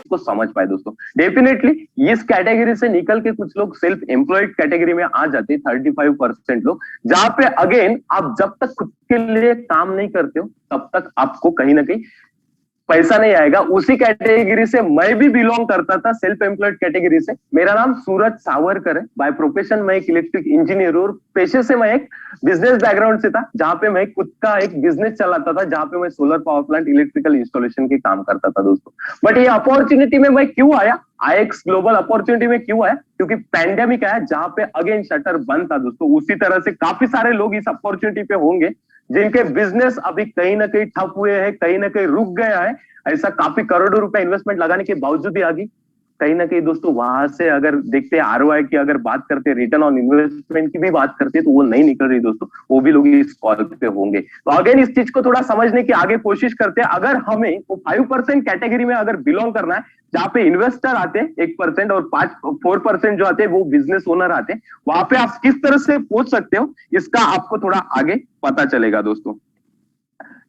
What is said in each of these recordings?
इसको समझ पाए दोस्तों। डेफिनेटली इस कैटेगरी से निकल के कुछ लोग सेल्फ एम्प्लॉयड कैटेगरी में आ जाते हैं, 35% लोग, जहां पे अगेन आप जब तक खुद के लिए काम नहीं करते हो तब तक आपको कहीं ना कहीं पैसा नहीं आएगा। उसी कैटेगरी से मैं भी बिलोंग करता था, सेल्फ एम्प्लॉयड कैटेगरी से। मेरा नाम सूरज सावरकर है। बाय प्रोफेशन मैं एक इलेक्ट्रिक इंजीनियर हूं और पेशे से मैं एक बिजनेस बैकग्राउंड से था, जहां पे मैं खुद का एक बिजनेस चलाता था, जहां पे मैं solar power plant electrical installation के काम करता था दोस्तों। बट ये अपॉर्चुनिटी में मैं क्यों आया, आईएक्स ग्लोबल अपॉर्चुनिटी में क्यों आया, क्योंकि पैंडेमिक आया जहां पे अगेन शटर बंद था दोस्तों। उसी तरह से काफी सारे लोग इस अपॉर्चुनिटी पे होंगे जिनके बिजनेस अभी कहीं ना कहीं ठप हुए हैं, कहीं ना कहीं रुक गया है। ऐसा काफी करोड़ों रुपए इन्वेस्टमेंट लगाने के बावजूद भी आगे कहीं ना कहीं दोस्तों वहां से अगर देखते हैं आरओआई की अगर बात करते हैं, रिटर्न ऑन इन्वेस्टमेंट की भी बात करते हैं, तो वो नहीं निकल रही दोस्तों। वो भी लोग इस कॉल पे होंगे। तो अगेन इस चीज को थोड़ा समझने की आगे कोशिश करते हैं। अगर हमें वो 5% कैटेगरी में अगर बिलोंग करना है, जहां पे इन्वेस्टर आते हैं 1% और 4% जो आते हैं वो बिजनेस ओनर आते हैं, वहां पे आप किस तरह से पहुंच सकते हो इसका आपको थोड़ा आगे पता चलेगा दोस्तों,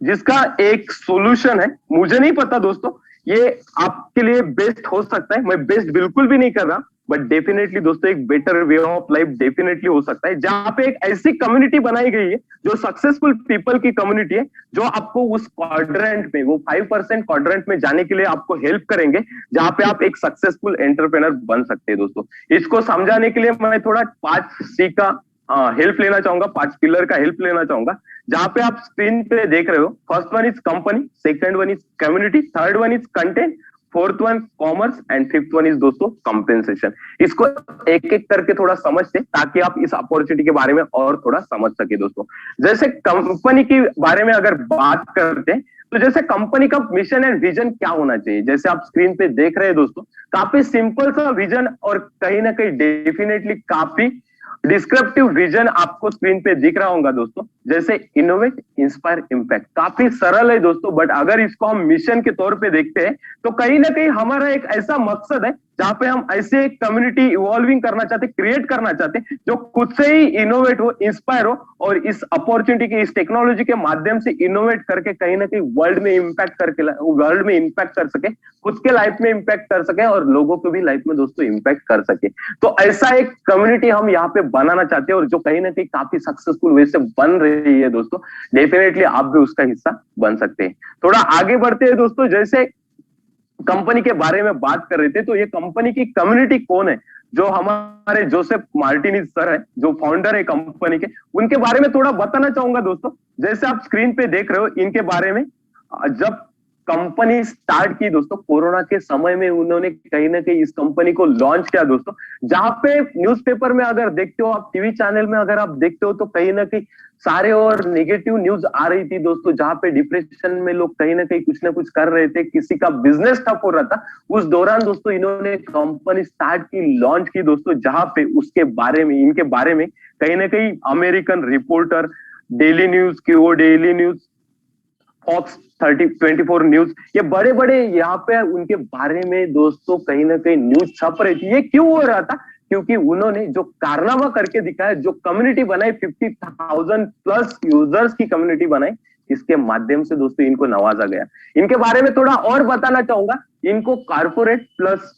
जिसका एक सॉल्यूशन है। मुझे नहीं पता दोस्तों ये आपके लिए बेस्ट हो सकता है, मैं बेस्ट बिल्कुल भी नहीं कर रहा, बट डेफिनेटली दोस्तों एक better way of life definitely हो सकता है, जहां पे एक ऐसी कम्युनिटी बनाई गई है जो सक्सेसफुल पीपल की कम्युनिटी है, जो आपको उस क्वाड्रेंट में, वो 5% क्वाड्रेंट में जाने के लिए आपको हेल्प करेंगे, जहां पे आप एक सक्सेसफुल एंटरप्रेनर बन सकते हैं दोस्तों। इसको समझाने के लिए मैं थोड़ा 5C का हेल्प लेना चाहूंगा, 5 पिलर का हेल्प लेना चाहूंगा, जहां पे आप स्क्रीन पे देख रहे हो। First one is company, second one is community, third one is content, fourth one commerce and fifth one is दोस्तों कंपेंसेशन। इसको एक एक करके थोड़ा समझते ताकि आप इस अपॉर्चुनिटी के बारे में और थोड़ा समझ सके दोस्तों। जैसे कंपनी के बारे में अगर बात करते हैं, तो जैसे कंपनी का मिशन एंड विजन क्या होना चाहिए, जैसे आप स्क्रीन पे देख रहे हैं दोस्तों, काफी सिंपल सा विजन और कहीं ना कहीं डेफिनेटली काफी डिस्क्रिप्टिव विजन आपको स्क्रीन पे दिख रहा होगा दोस्तों। जैसे इनोवेट, इंस्पायर, इम्पैक्ट, काफी सरल है दोस्तों, बट अगर इसको हम मिशन के तौर पे देखते हैं तो कहीं ना कहीं हमारा एक ऐसा मकसद है जहां पे हम ऐसे एक कम्युनिटी इवॉल्विंग करना चाहते, क्रिएट करना चाहते, जो खुद से ही इनोवेट हो, इंस्पायर हो और इस अपॉर्चुनिटी की, इस टेक्नोलॉजी के माध्यम से इनोवेट करके कहीं ना कहीं वर्ल्ड में इम्पैक्ट करके, वर्ल्ड में इम्पैक्ट कर सके, खुद के लाइफ में इम्पैक्ट कर सके और लोगों को भी लाइफ में दोस्तों इम्पैक्ट कर सके। तो ऐसा एक कम्युनिटी हम यहाँ पे बनाना चाहते हैं और जो कहीं ना कहीं काफी सक्सेसफुल वे से बन रही है दोस्तों। डेफिनेटली आप भी उसका हिस्सा बन सकते हैं। थोड़ा आगे बढ़ते हैं दोस्तों, जैसे कंपनी के बारे में बात कर रहे थे, तो ये कंपनी की कम्युनिटी कौन है, जो हमारे जोसेफ मार्टिनीज सर है, जो फाउंडर है कंपनी के, उनके बारे में थोड़ा बताना चाहूंगा दोस्तों। जैसे आप स्क्रीन पे देख रहे हो इनके बारे में, जब कंपनी स्टार्ट की दोस्तों कोरोना के समय में, उन्होंने कहीं ना कहीं इस कंपनी को लॉन्च किया दोस्तों। जहां पे न्यूज़पेपर में अगर देखते हो आप, टीवी चैनल में अगर आप देखते हो, तो कहीं ना कहीं सारे और नेगेटिव न्यूज आ रही थी दोस्तों, जहां पे डिप्रेशन में लोग कहीं ना कहीं कुछ ना कुछ कर रहे थे, किसी का बिजनेस ठप हो रहा था। उस दौरान दोस्तों इन्होंने कंपनी स्टार्ट की, लॉन्च की दोस्तों, जहां पे उसके बारे में, इनके बारे में कहीं ना कहीं अमेरिकन रिपोर्टर, डेली न्यूज की, वो डेली न्यूज, फॉक्स 24 न्यूज, ये बड़े बड़े यहाँ पे उनके बारे में दोस्तों कहीं ना कहीं न्यूज छप रही थी। ये क्यों हो रहा था, क्योंकि उन्होंने जो कारनामा करके दिखाया, जो कम्युनिटी बनाई, 50,000 प्लस यूजर्स की कम्युनिटी बनाई, इसके माध्यम से दोस्तों इनको नवाजा गया। इनके बारे में थोड़ा और बताना चाहूंगा। इनको कारपोरेट प्लस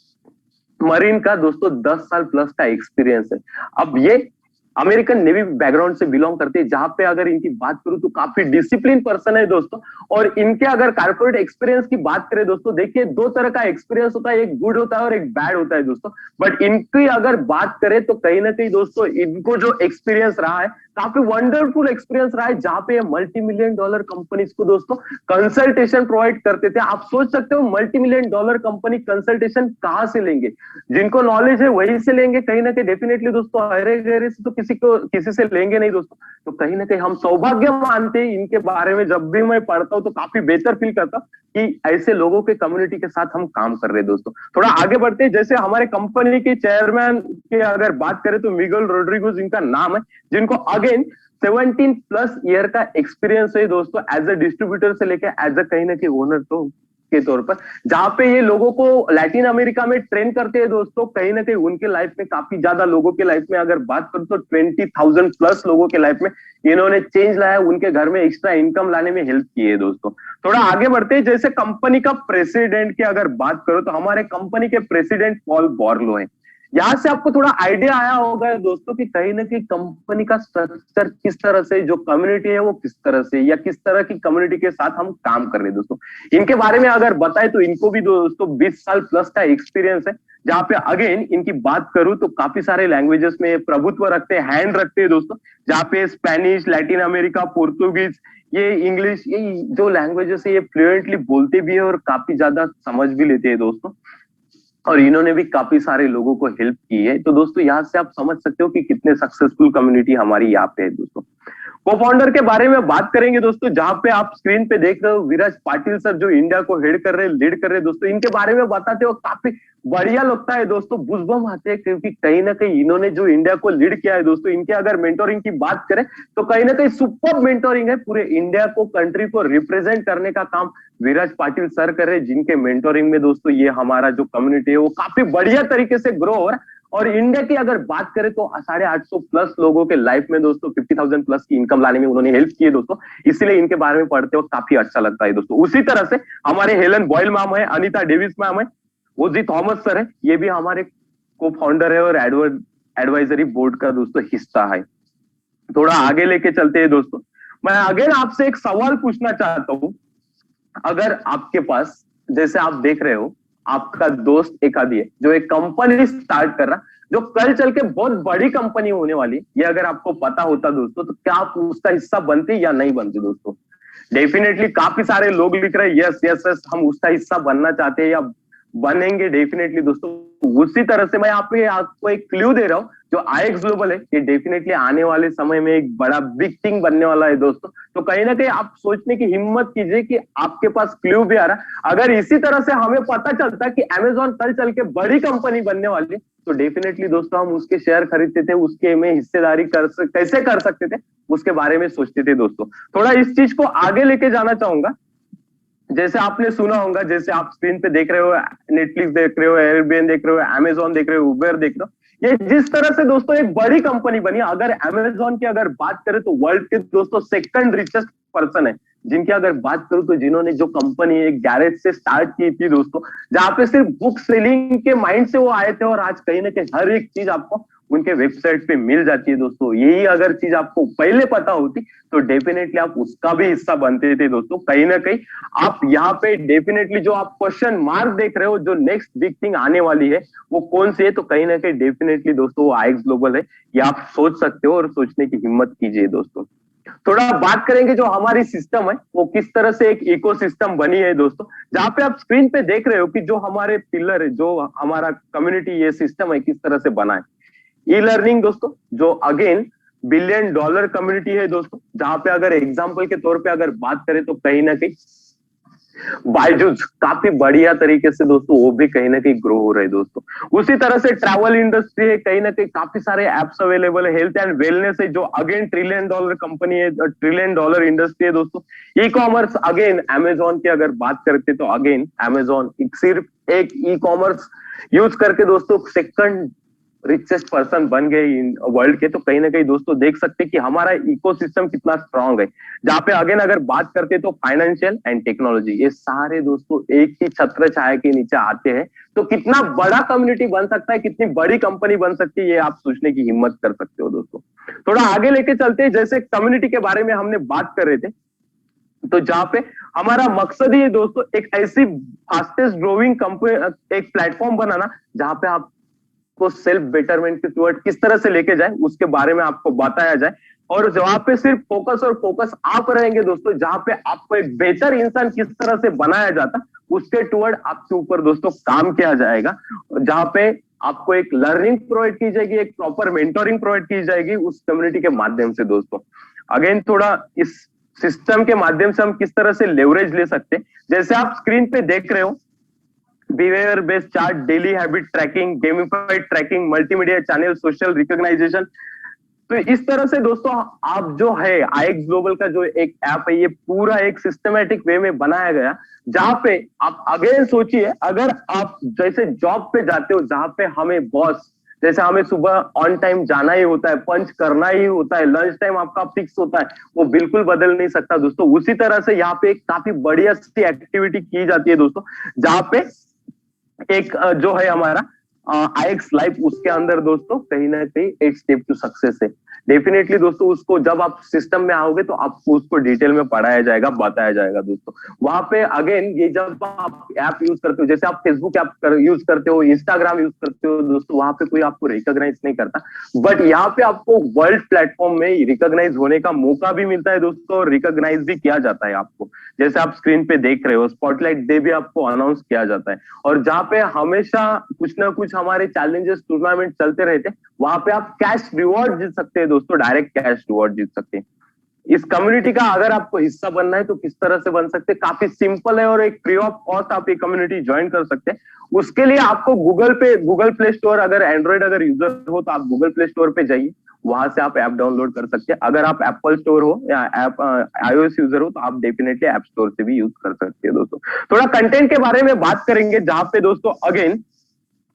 मरीन का दोस्तों 10 साल प्लस का एक्सपीरियंस है। अब ये अमेरिकन नेवी बैकग्राउंड से बिलोंग करते हैं, जहां पे अगर इनकी बात करूं तो काफी डिसिप्लिन पर्सन है दोस्तों। और इनके अगर कारपोरेट एक्सपीरियंस की बात करें दोस्तों, देखिए 2 तरह का एक्सपीरियंस होता है, एक गुड होता है और एक बैड होता है दोस्तों। बट इनकी अगर बात करें तो कहीं ना कहीं दोस्तों इनको जो एक्सपीरियंस रहा है, काफी वंडरफुल एक्सपीरियंस रहा है, जहां पे $multi-million कंपनीज को दोस्तों कंसल्टेशन प्रोवाइड करते थे। आप सोच सकते हो $multi-million कंपनी कंसल्टेशन कहां से लेंगे, जिनको नॉलेज है वहीं से लेंगे कहीं ना कहीं। डेफिनेटली दोस्तों हरे गहरे से तो किसी से लेंगे नहीं दोस्तों। तो कहीं ना कहीं हम सौभाग्य मानते हैं इनके बारे में। जब भी मैं पढ़ता हूँ तो काफी बेहतर फील करता हूँ कि ऐसे लोगों के कम्युनिटी के साथ हम काम कर रहे हैं दोस्तों। थोड़ा आगे बढ़ते हैं, जैसे हमारे कंपनी के चेयरमैन के अगर बात करें तो मिगेल रोड्रिगोज इनका नाम है, जिनको अगेन 17+ ईयर का एक्सपीरियंस है दोस्तों, एज अ डिस्ट्रीब्यूटर से लेकर एज अ कहीं ना कहीं ओनर। तो के तौर पर, जहां पे ये लोगों को लैटिन अमेरिका में ट्रेन करते हैं दोस्तों। कहीं ना कहीं उनके लाइफ में, काफी ज्यादा लोगों के लाइफ में अगर बात करूं तो 20,000 प्लस लोगों के लाइफ में इन्होंने चेंज लाया, उनके घर में एक्स्ट्रा इनकम लाने में हेल्प की है दोस्तों। थोड़ा आगे बढ़ते हैं, जैसे कंपनी का प्रेसिडेंट की अगर बात करो तो हमारे कंपनी के प्रेसिडेंट पॉल बॉर्लो है। यहां से आपको थोड़ा आइडिया आया होगा दोस्तों कि कहीं ना कहीं कंपनी का स्ट्रक्चर किस तरह से, जो कम्युनिटी है वो किस तरह से, या किस तरह की कम्युनिटी के साथ हम काम कर रहे हैं दोस्तों। इनके बारे में अगर बताए तो इनको भी दोस्तों 20 साल प्लस का एक्सपीरियंस है। जहां पे अगेन इनकी बात करूं तो काफी सारे लैंग्वेजेस में प्रभुत्व रखते हैं, हैंड रखते हैं दोस्तों। जहां पे स्पेनिश, लैटिन अमेरिका, पोर्तुगीज, ये इंग्लिश, ये जो लैंग्वेजेस है ये फ्लुएंटली बोलते भी है और काफी ज्यादा समझ भी लेते हैं दोस्तों। और इन्होंने भी काफी सारे लोगों को हेल्प की है। तो दोस्तों यहाँ से आप समझ सकते हो कि कितने सक्सेसफुल कम्युनिटी हमारी यहाँ पे है दोस्तों। को फाउंडर के बारे में बात करेंगे दोस्तों, जहां पे आप स्क्रीन पे देख रहे हो विराज पाटिल सर, जो इंडिया को हेड कर रहे हैं, लीड कर रहे हैं दोस्तों। इनके बारे में बताते हो काफी बढ़िया लगता है दोस्तों, गुज़बम आते हैं, क्योंकि कहीं ना कहीं इन्होंने जो इंडिया को लीड किया है दोस्तों। इनके अगर मेंटोरिंग की बात करें तो कहीं ना कहीं सुपर मेंटोरिंग है। पूरे इंडिया को, कंट्री को रिप्रेजेंट करने का काम विराज पाटिल सर कर रहे हैं, जिनके मेंटोरिंग में दोस्तों ये हमारा जो कम्युनिटी है वो काफी बढ़िया तरीके से ग्रो हो रहा है। और इंडिया की अगर बात करें तो 850 प्लस लोगों के लाइफ में दोस्तों 50,000 प्लस की इनकम लाने में उन्होंने हेल्प की है दोस्तों। इसलिए इनके बारे में पढ़ते वक्त काफी अच्छा लगता है दोस्तों। उसी तरह से हमारे हेलन बॉयल मैम है, अनीता डेविस मैम है, ओजी थॉमस सर है, ये भी हमारे को फाउंडर है और एडवाइजरी बोर्ड का दोस्तों हिस्सा है। थोड़ा आगे लेके चलते हैं दोस्तों। मैं अगेन आपसे एक सवाल पूछना चाहता हूं। अगर आपके पास, जैसे आप देख रहे हो, आपका दोस्त एक आदि है जो एक कंपनी स्टार्ट कर रहा, जो कल चल के बहुत बड़ी कंपनी होने वाली, ये अगर आपको पता होता दोस्तों, तो क्या आप उसका हिस्सा बनते या नहीं बनते दोस्तों? डेफिनेटली काफी सारे लोग लिख रहे हैं यस यस यस, हम उसका हिस्सा बनना चाहते हैं या बनेंगे डेफिनेटली दोस्तों। उसी तरह से मैं आपको एक क्लू दे रहा हूं, जो आईएक्स ग्लोबल है ये डेफिनेटली आने वाले समय में एक बड़ा बिग थिंग बनने वाला है दोस्तों। तो कहीं ना कहीं आप सोचने की हिम्मत कीजिए कि आपके पास क्लू भी आ रहा। अगर इसी तरह से हमें पता चलता कि अमेजॉन कल चल के बड़ी कंपनी बनने वाली, तो डेफिनेटली दोस्तों हम उसके शेयर खरीदते थे, उसके में हिस्सेदारी कैसे कर सकते थे, उसके बारे में सोचते थे दोस्तों। थोड़ा इस चीज को आगे लेके जाना चाहूंगा। जैसे आपने सुना होगा, जैसे आप स्क्रीन पे देख रहे हो, नेटफ्लिक्स देख रहे हो, एयरबीएन देख रहे हो, अमेजॉन देख रहे हो, उबर देख रहे हो, ये जिस तरह से दोस्तों एक बड़ी कंपनी बनी। अगर अमेजॉन की अगर बात करें तो वर्ल्ड के दोस्तों सेकंड रिचेस्ट पर्सन है। जिनकी अगर बात करूं तो जिन्होंने जो कंपनी एक गैरेज से स्टार्ट की थी दोस्तों, जहां पे सिर्फ बुक सेलिंग के माइंड से वो आए थे, और आज कहीं ना कहीं हर एक चीज आपको उनके वेबसाइट पे मिल जाती है दोस्तों। यही अगर चीज आपको पहले पता होती तो डेफिनेटली आप उसका भी हिस्सा बनते थे दोस्तों। कहीं ना कहीं आप यहाँ पे डेफिनेटली जो आप क्वेश्चन मार्क देख रहे हो, जो नेक्स्ट बिग थिंग आने वाली है वो कौन सी है, तो कहीं ना कहीं डेफिनेटली दोस्तों वो आईएक्स ग्लोबल है। ये आप सोच सकते हो और सोचने की हिम्मत कीजिए दोस्तों। थोड़ा बात करेंगे जो हमारी सिस्टम है वो किस तरह से एक इकोसिस्टम बनी है दोस्तों। जहां पे आप स्क्रीन पे देख रहे हो कि जो हमारे पिलर है, जो हमारा कम्युनिटी ये सिस्टम है, किस तरह से बना है। ई लर्निंग दोस्तों, जो अगेन $1 बिलियन कम्युनिटी है दोस्तों। जहां पे अगर एग्जांपल के तौर पे अगर बात करें तो कहीं ना कहीं बायजूस काफी बढ़िया तरीके से दोस्तों वो भी कहीं ना कहीं ग्रो हो रहे हैं दोस्तों। उसी तरह से ट्रैवल इंडस्ट्री है, कहीं ना कहीं काफी सारे एप्स अवेलेबल है। हेल्थ एंड वेलनेस है, जो अगेन $1 ट्रिलियन कंपनी है, $1 ट्रिलियन इंडस्ट्री है दोस्तों। ई कॉमर्स अगेन अमेजॉन की अगर बात करते तो अगेन अमेजॉन सिर्फ एक ई कॉमर्स यूज करके दोस्तों सेकंड रिचेस्ट पर्सन बन गए इन वर्ल्ड के। तो कहीं ना कहीं दोस्तों देख सकते हैं कि हमारा इकोसिस्टम कितना स्ट्रांग है। जहां पे अगेन अगर बात करते तो फाइनेंशियल एंड टेक्नोलॉजी, ये सारे दोस्तों एक ही छत्र छाया के नीचे आते हैं। तो कितना बड़ा कम्युनिटी बन सकता है, कितनी बड़ी कंपनी बन सकती है, ये आप सोचने की हिम्मत कर सकते हो दोस्तों। थोड़ा आगे लेके चलते हैं। जैसे कम्युनिटी के बारे में हमने बात कर रहे थे, तो जहां पे हमारा मकसद ही है दोस्तों एक ऐसी फास्टेस्ट ग्रोइंग कंपनी, एक प्लेटफॉर्म बनाना जहां पे आप को सेल्फ बेटरमेंट के टुवर्ड किस तरह से लेके जाए उसके बारे में आपको बताया जाए। और जहां पे सिर्फ फोकस आप रहेंगे दोस्तों, जहां पे आपको एक बेहतर इंसान किस तरह से बनाया जाता उसके टुवर्ड आपके ऊपर दोस्तों काम किया जाएगा। जहां पे आपको एक लर्निंग प्रोवाइड की जाएगी, एक प्रॉपर मेंटोरिंग प्रोवाइड की जाएगी उस कम्युनिटी के माध्यम से दोस्तों। अगेन थोड़ा इस सिस्टम के माध्यम से हम किस तरह से लेवरेज ले सकते हैं, जैसे आप स्क्रीन पे देख रहे हो, behaviour based chart, daily habit tracking, gamified tracking, multimedia channel, social recognition, तो इस तरह से दोस्तों आप जो है आईएक्स ग्लोबल का जो एक ऐप है, ये पूरा एक सिस्टमेटिक वे में बनाया गया, जहां पे आप अगेन सोचिए, अगर आप जैसे जॉब पे जाते हो जहां पे हमें बॉस, जैसे हमें सुबह ऑन टाइम जाना ही होता है, पंच करना ही होता है, लंच टाइम आपका फिक्स होता है, वो बिल्कुल बदल नहीं सकता दोस्तों। उसी तरह से यहाँ पे एक काफी बढ़िया सी एक्टिविटी की जाती है दोस्तों, जहां पे एक जो है हमारा आईएक्स लाइफ, उसके अंदर दोस्तों कहीं ना कहीं 8 स्टेप टू सक्सेस है। डेफिनेटली दोस्तों उसको जब आप सिस्टम में आओगे तो आपको उसको डिटेल में पढ़ाया जाएगा, बताया जाएगा दोस्तों। वहां पे अगेन ये जब आप ऐप यूज करते हो, जैसे आप फेसबुक ऐप यूज करते हो, इंस्टाग्राम यूज करते हो दोस्तों, वहां पे कोई आपको रिकॉग्नाइज नहीं करता, बट यहाँ पे आपको वर्ल्ड प्लेटफॉर्म में रिकॉग्नाइज होने का मौका भी मिलता है दोस्तों, और रिकॉग्नाइज भी किया जाता है आपको। जैसे आप स्क्रीन पे देख रहे हो, स्पॉटलाइट डे भी आपको अनाउंस किया जाता है, और जहाँ पे हमेशा कुछ ना कुछ हमारे चैलेंजेस टूर्नामेंट चलते रहते हैं, वहां पे आप कैश रिवॉर्ड जीत सकते हैं दोस्तों, डायरेक्ट कैश रिवॉर्ड जीत सकते हैं। इस कम्युनिटी का अगर आपको हिस्सा बनना है तो किस तरह से बन सकते हैं, काफी सिंपल है, और एक फ्री ऑफ कॉस्ट आप ये कम्युनिटी ज्वाइन कर सकते हैं। उसके लिए आपको गूगल प्ले स्टोर, अगर एंड्रॉइड अगर यूजर हो तो आप गूगल प्ले स्टोर पे जाइए, वहां से आप ऐप डाउनलोड कर सकते हैं। अगर आप एप्पल स्टोर हो या ऐप आईओएस यूजर हो तो आप डेफिनेटली ऐप स्टोर से भी यूज कर सकते हैं दोस्तों। थोड़ा कंटेंट के बारे में बात करेंगे, जहां पे दोस्तों अगेन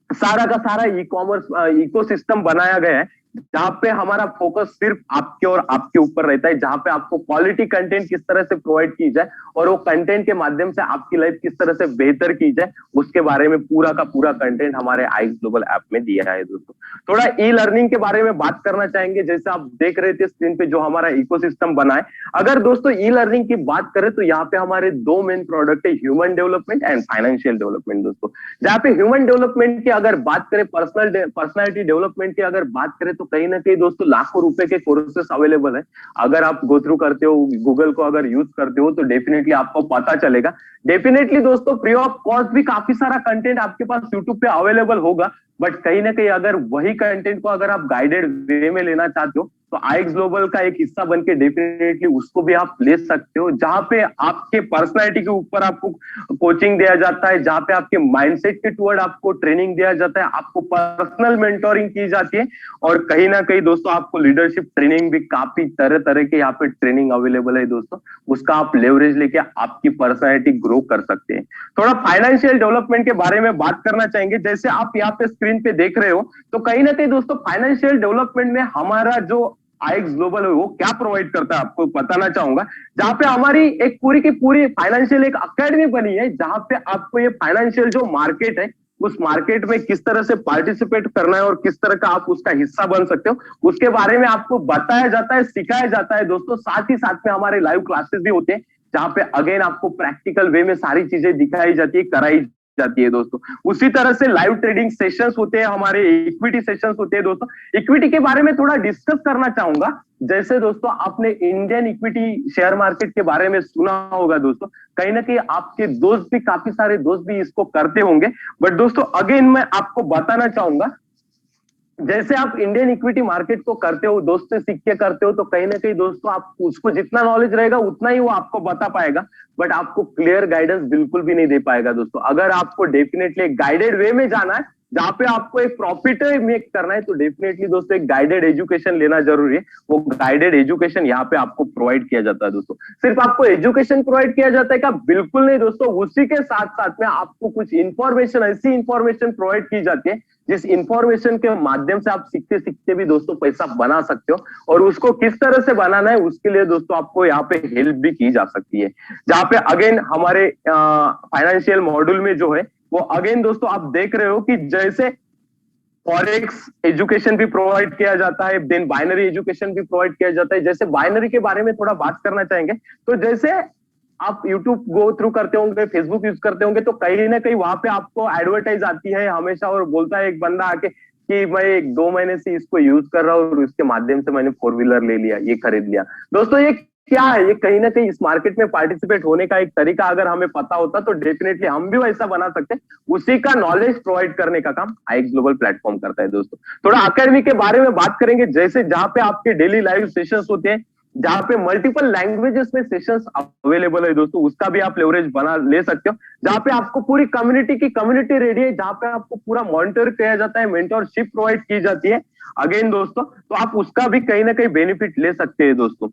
सारा का सारा ई कॉमर्स इकोसिस्टम बनाया गया है, जहां पे हमारा फोकस सिर्फ आपके और आपके ऊपर रहता है, जहां पे आपको क्वालिटी कंटेंट किस तरह से प्रोवाइड की जाए और वो कंटेंट के माध्यम से आपकी लाइफ किस तरह से बेहतर की जाए, उसके बारे में पूरा का पूरा कंटेंट हमारे आईएक्स ग्लोबल ऐप में दिया है दोस्तों। थोड़ा ई लर्निंग के बारे में बात करना चाहेंगे, जैसे आप देख रहे थे स्क्रीन पे जो हमारा इकोसिस्टम बना है। अगर दोस्तों ई लर्निंग की बात करें तो यहाँ पे हमारे दो मेन प्रोडक्ट है, human development and financial development दोस्तों। जहाँ पे ह्यूमन डेवलपमेंट की अगर बात करें, पर्सनालिटी डेवलपमेंट की अगर बात करें, तो कहीं ना कहीं दोस्तों लाखों रुपए के कोर्सेस अवेलेबल है। अगर आप गो थ्रू करते हो, गूगल को अगर यूज करते हो, तो डेफिनेटली आपको पता चलेगा। डेफिनेटली दोस्तों फ्री ऑफ कॉस्ट भी काफी सारा कंटेंट आपके पास यूट्यूब पे अवेलेबल होगा, बट कहीं ना कहीं अगर वही कंटेंट को अगर आप गाइडेड वे में लेना चाहते हो तो आईएक्स ग्लोबल का एक हिस्सा बन के डेफिनेटली उसको भी आप ले सकते हो, जहां पे आपके पर्सनैलिटी के ऊपर आपको कोचिंग दिया जाता है, जहां पे आपके माइंडसेट के टुवर्ड आपको ट्रेनिंग दिया जाता है, आपको पर्सनल मेंटोरिंग की जाती है, और कहीं ना कहीं दोस्तों आपको लीडरशिप ट्रेनिंग भी काफी तरह तरह के यहाँ पे ट्रेनिंग अवेलेबल है दोस्तों। उसका आप लेवरेज लेके आपकी पर्सनैलिटी ग्रो कर सकते हैं। थोड़ा फाइनेंशियल डेवलपमेंट के बारे में बात करना चाहेंगे, जैसे आप यहाँ पे स्क्रीन पे देख रहे हो, तो कहीं ना कहीं दोस्तों फाइनेंशियल डेवलपमेंट में हमारा जो आईएक्स ग्लोबल है वो क्या प्रोवाइड करता है आपको बताना चाहूंगा। जहां पे हमारी एक पूरी की पूरी फाइनेंशियल एक अकेडमी बनी है, जहां पे आपको ये फाइनेंशियल जो मार्केट है, उस मार्केट में किस तरह से पार्टिसिपेट करना है और किस तरह का आप उसका हिस्सा बन सकते हो, उसके बारे में आपको बताया जाता है, सिखाया जाता है दोस्तों। साथ ही साथ में हमारे लाइव क्लासेस भी होते हैं, जहां पे अगेन आपको प्रैक्टिकल वे में सारी चीजें दिखाई जाती है, कराई जाती है दोस्तों। उसी तरह से लाइव ट्रेडिंग सेशंस होते हैं, हमारे इक्विटी सेशंस होते हैं दोस्तों। इक्विटी के बारे में थोड़ा डिस्कस करना चाहूंगा। जैसे दोस्तों आपने इंडियन इक्विटी शेयर मार्केट के बारे में सुना होगा दोस्तों, कहीं ना कहीं आपके दोस्त भी, काफी सारे दोस्त भी इसको करते होंगे, बट दोस्तों अगेन मैं आपको बताना चाहूंगा, जैसे आप इंडियन इक्विटी मार्केट को करते हो, दोस्त से सीख के करते हो, तो कहीं ना कहीं दोस्तों आप उसको जितना नॉलेज रहेगा उतना ही वो आपको बता पाएगा, बट आपको क्लियर गाइडेंस बिल्कुल भी नहीं दे पाएगा दोस्तों। अगर आपको डेफिनेटली एक गाइडेड वे में जाना है, जहां पे आपको एक प्रॉफिट मेक करना है, तो डेफिनेटली दोस्तों एक गाइडेड एजुकेशन लेना जरूरी है। वो गाइडेड एजुकेशन यहाँ पे आपको प्रोवाइड किया जाता है दोस्तों। सिर्फ आपको एजुकेशन प्रोवाइड किया जाता है क्या? बिल्कुल नहीं दोस्तों, उसी के साथ साथ में आपको कुछ इंफॉर्मेशन, ऐसी इंफॉर्मेशन प्रोवाइड की जाती है जिस इंफॉर्मेशन के माध्यम से आप सीखते सीखते भी दोस्तों पैसा बना सकते हो, और उसको किस तरह से बनाना है उसके लिए दोस्तों आपको यहाँ पे हेल्प भी की जा सकती है। जहाँ पे अगेन हमारे फाइनेंशियल मॉड्यूल में जो है वो अगेन दोस्तों आप देख रहे हो कि जैसे फॉरेक्स एजुकेशन भी प्रोवाइड किया जाता है, देन बाइनरी एजुकेशन भी प्रोवाइड किया जाता है। जैसे बाइनरी के बारे में थोड़ा बात करना चाहेंगे, तो जैसे आप यूट्यूब गो थ्रू करते होंगे, फेसबुक यूज करते होंगे, तो कहीं ना कहीं वहां पे आपको एडवर्टाइज आती है हमेशा, और बोलता है एक बंदा आके कि मैं 1-2 महीने से इसको यूज कर रहा हूँ और इसके माध्यम से मैंने 4 व्हीलर ले लिया, ये खरीद लिया। दोस्तों ये क्या है? ये कहीं ना कहीं इस मार्केट में पार्टिसिपेट होने का एक तरीका अगर हमें पता होता तो डेफिनेटली हम भी वैसा बना सकते हैं। उसी का नॉलेज प्रोवाइड करने का काम आईएक्स ग्लोबल प्लेटफॉर्म करता है दोस्तों। थोड़ा अकेडमी के बारे में बात करेंगे, जैसे जहां पे आपके डेली लाइव सेशंस होते हैं, जहाँ पे मल्टीपल लैंग्वेजेस में सेशंस अवेलेबल है दोस्तों, उसका भी आप लेवरेज बना ले सकते हो, जहाँ पे आपको पूरी कम्युनिटी रेडी है, जहाँ पे आपको पूरा मॉनिटर किया जाता है, मेंटरशिप प्रोवाइड की जाती है अगेन दोस्तों, तो आप उसका भी कहीं ना कहीं बेनिफिट ले सकते हैं दोस्तों।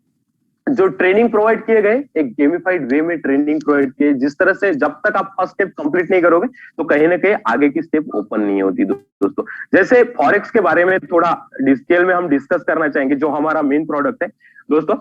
जो ट्रेनिंग प्रोवाइड किए गए एक गेमिफाइड वे में ट्रेनिंग प्रोवाइड किए, जिस तरह से जब तक आप फर्स्ट स्टेप कंप्लीट नहीं करोगे तो कहीं ना कहीं आगे की स्टेप ओपन नहीं होती दोस्तों। जैसे फॉरेक्स के बारे में थोड़ा डिटेल में हम डिस्कस करना चाहेंगे, जो हमारा मेन प्रोडक्ट है दोस्तों।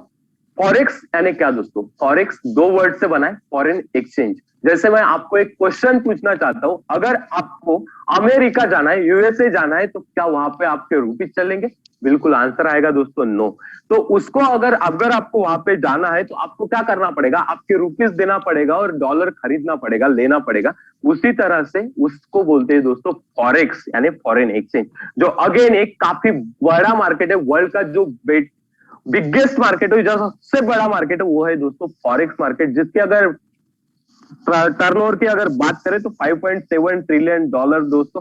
फॉरेक्स यानी क्या दोस्तों? फॉरेक्स दो वर्ड से बना है, फॉरेन एक्सचेंज। जैसे मैं आपको एक क्वेश्चन पूछना चाहता हूं, अगर आपको अमेरिका जाना है, यूएसए जाना है, तो क्या वहां पे आपके रुपीज चलेंगे? बिल्कुल आंसर आएगा दोस्तों नो। तो उसको अगर अगर आपको वहां पे जाना है तो आपको क्या करना पड़ेगा? आपके रुपीज देना पड़ेगा और डॉलर खरीदना पड़ेगा, लेना पड़ेगा। उसी तरह से उसको बोलते हैं दोस्तों फॉरेक्स यानी फॉरेन एक्सचेंज, जो अगेन एक काफी बड़ा मार्केट है, वर्ल्ड का जो बिगेस्ट मार्केट है, जो सबसे बड़ा मार्केट है, वो है दोस्तों फॉरेक्स मार्केट, जिसकी अगर टर्नओवर की अगर बात करें तो 5.7 ट्रिलियन डॉलर दोस्तों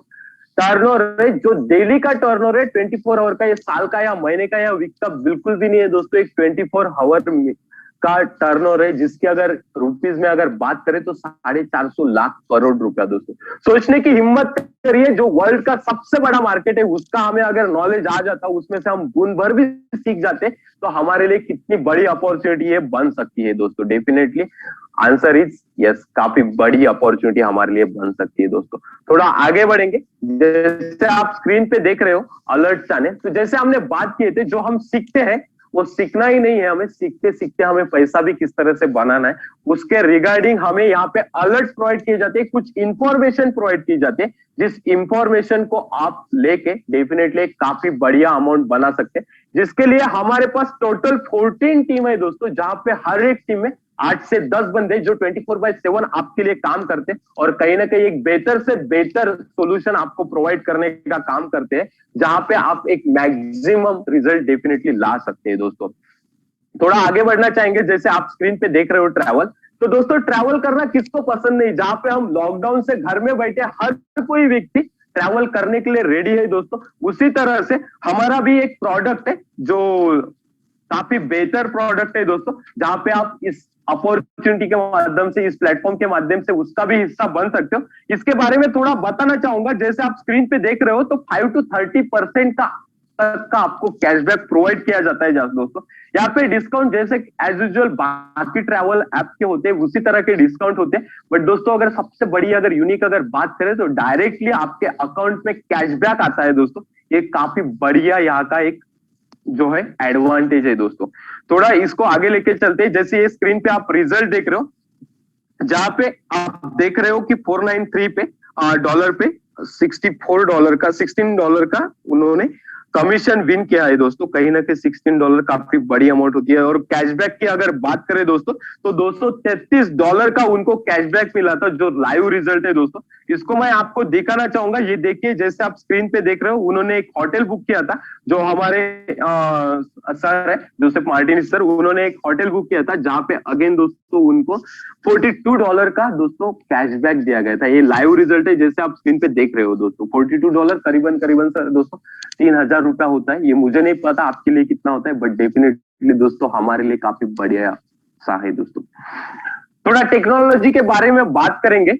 टर्नओवर है। जो डेली का टर्नओवर है 24 आवर का, ये साल का या महीने का या वीक का बिल्कुल भी नहीं है दोस्तों, एक 24 आवर का टर्नओवर है, जिसकी अगर रुपीज में अगर बात करें तो 450 लाख करोड़ रुपया दोस्तों। सोचने की हिम्मत करिए, जो वर्ल्ड का सबसे बड़ा मार्केट है उसका हमें अगर नॉलेज आ जाता, उसमें से हम गुण भर भी सीख जाते, तो हमारे लिए कितनी बड़ी अपॉर्चुनिटी है बन सकती है दोस्तों। डेफिनेटली आंसर इज यस, काफी बड़ी अपॉर्चुनिटी हमारे लिए बन सकती है दोस्तों। थोड़ा आगे बढ़ेंगे, जैसे आप स्क्रीन पे देख रहे हो अलर्ट आने, तो जैसे हमने बात किए थे, जो हम सीखते हैं वो सीखना ही नहीं है, हमें सीखते सीखते हमें पैसा भी किस तरह से बनाना है, उसके रिगार्डिंग हमें यहाँ पे अलर्ट प्रोवाइड किए जाते हैं, कुछ इंफॉर्मेशन प्रोवाइड की जाती है, जिस इंफॉर्मेशन को आप लेके डेफिनेटली काफी बढ़िया अमाउंट बना सकते हैं, जिसके लिए हमारे पास टोटल 14 टीम है दोस्तों, जहां पे हर एक टीम में 8 से 10 बंदे जो 24/7 आपके लिए काम करते हैं और कहीं ना कहीं एक बेहतर से बेहतर सोल्यूशन आपको प्रोवाइड करने का काम करते हैं, जहां पे आप एक मैक्सिमम रिजल्ट डेफिनेटली ला सकते हैं दोस्तों। थोड़ा आगे बढ़ना चाहेंगे, जैसे आप स्क्रीन पे देख रहे हो ट्रैवल, तो दोस्तों ट्रैवल करना किसको पसंद नहीं, जहां पे हम लॉकडाउन से घर में बैठे हर कोई व्यक्ति ट्रैवल करने के लिए रेडी है दोस्तों। उसी तरह से हमारा भी एक प्रोडक्ट है जो काफी बेहतर प्रोडक्ट है दोस्तों, जहां पे आप इस अपॉर्चुनिटी के माध्यम से, इस प्लेटफॉर्म के माध्यम से उसका भी हिस्सा बन सकते हो। इसके बारे में थोड़ा बताना चाहूंगा, जैसे आप स्क्रीन पे देख रहे हो तो 5 to 30% का तक का आपको कैशबैक प्रोवाइड किया जाता है दोस्तों। यहाँ पे डिस्काउंट जैसे एज यूजुअल बाकी ट्रैवल ऐप के होते हैं उसी तरह के डिस्काउंट होते हैं, बट दोस्तों अगर सबसे बड़ी अगर यूनिक अगर बात करें तो डायरेक्टली आपके अकाउंट में कैशबैक आता है दोस्तों। ये काफी बढ़िया यहाँ का एक जो है एडवांटेज है दोस्तों। थोड़ा इसको आगे लेके चलते हैं, जैसे ये स्क्रीन पे आप रिजल्ट देख रहे हो, जहां पे आप देख रहे हो कि 493 पे डॉलर पे $16 का उन्होंने कमीशन विन किया है दोस्तों। कहीं ना कहीं $16 काफी बड़ी अमाउंट होती है। और कैशबैक की अगर बात करें दोस्तों तो $233 का उनको कैशबैक मिला था, जो लाइव रिजल्ट है दोस्तों। इसको मैं आपको दिखाना चाहूंगा, ये देखिए जैसे आप स्क्रीन पे देख रहे हो, उन्होंने एक होटल बुक किया था, जो हमारे सर है जोसेफ मार्टिनेज सर, उन्होंने एक होटल बुक किया था, जहां पे अगेन दोस्तों उनको $42 का दोस्तों कैशबैक दिया गया था। ये लाइव रिजल्ट है, जैसे आप स्क्रीन पे देख रहे हो दोस्तों। $42 करीबन करीबन सर दोस्तों 3000 रुपया होता है। ये मुझे नहीं पता आपके लिए कितना होता है, बट डेफिनेटली दोस्तों हमारे लिए काफी बढ़िया सा है दोस्तों। थोड़ा टेक्नोलॉजी के बारे में बात करेंगे,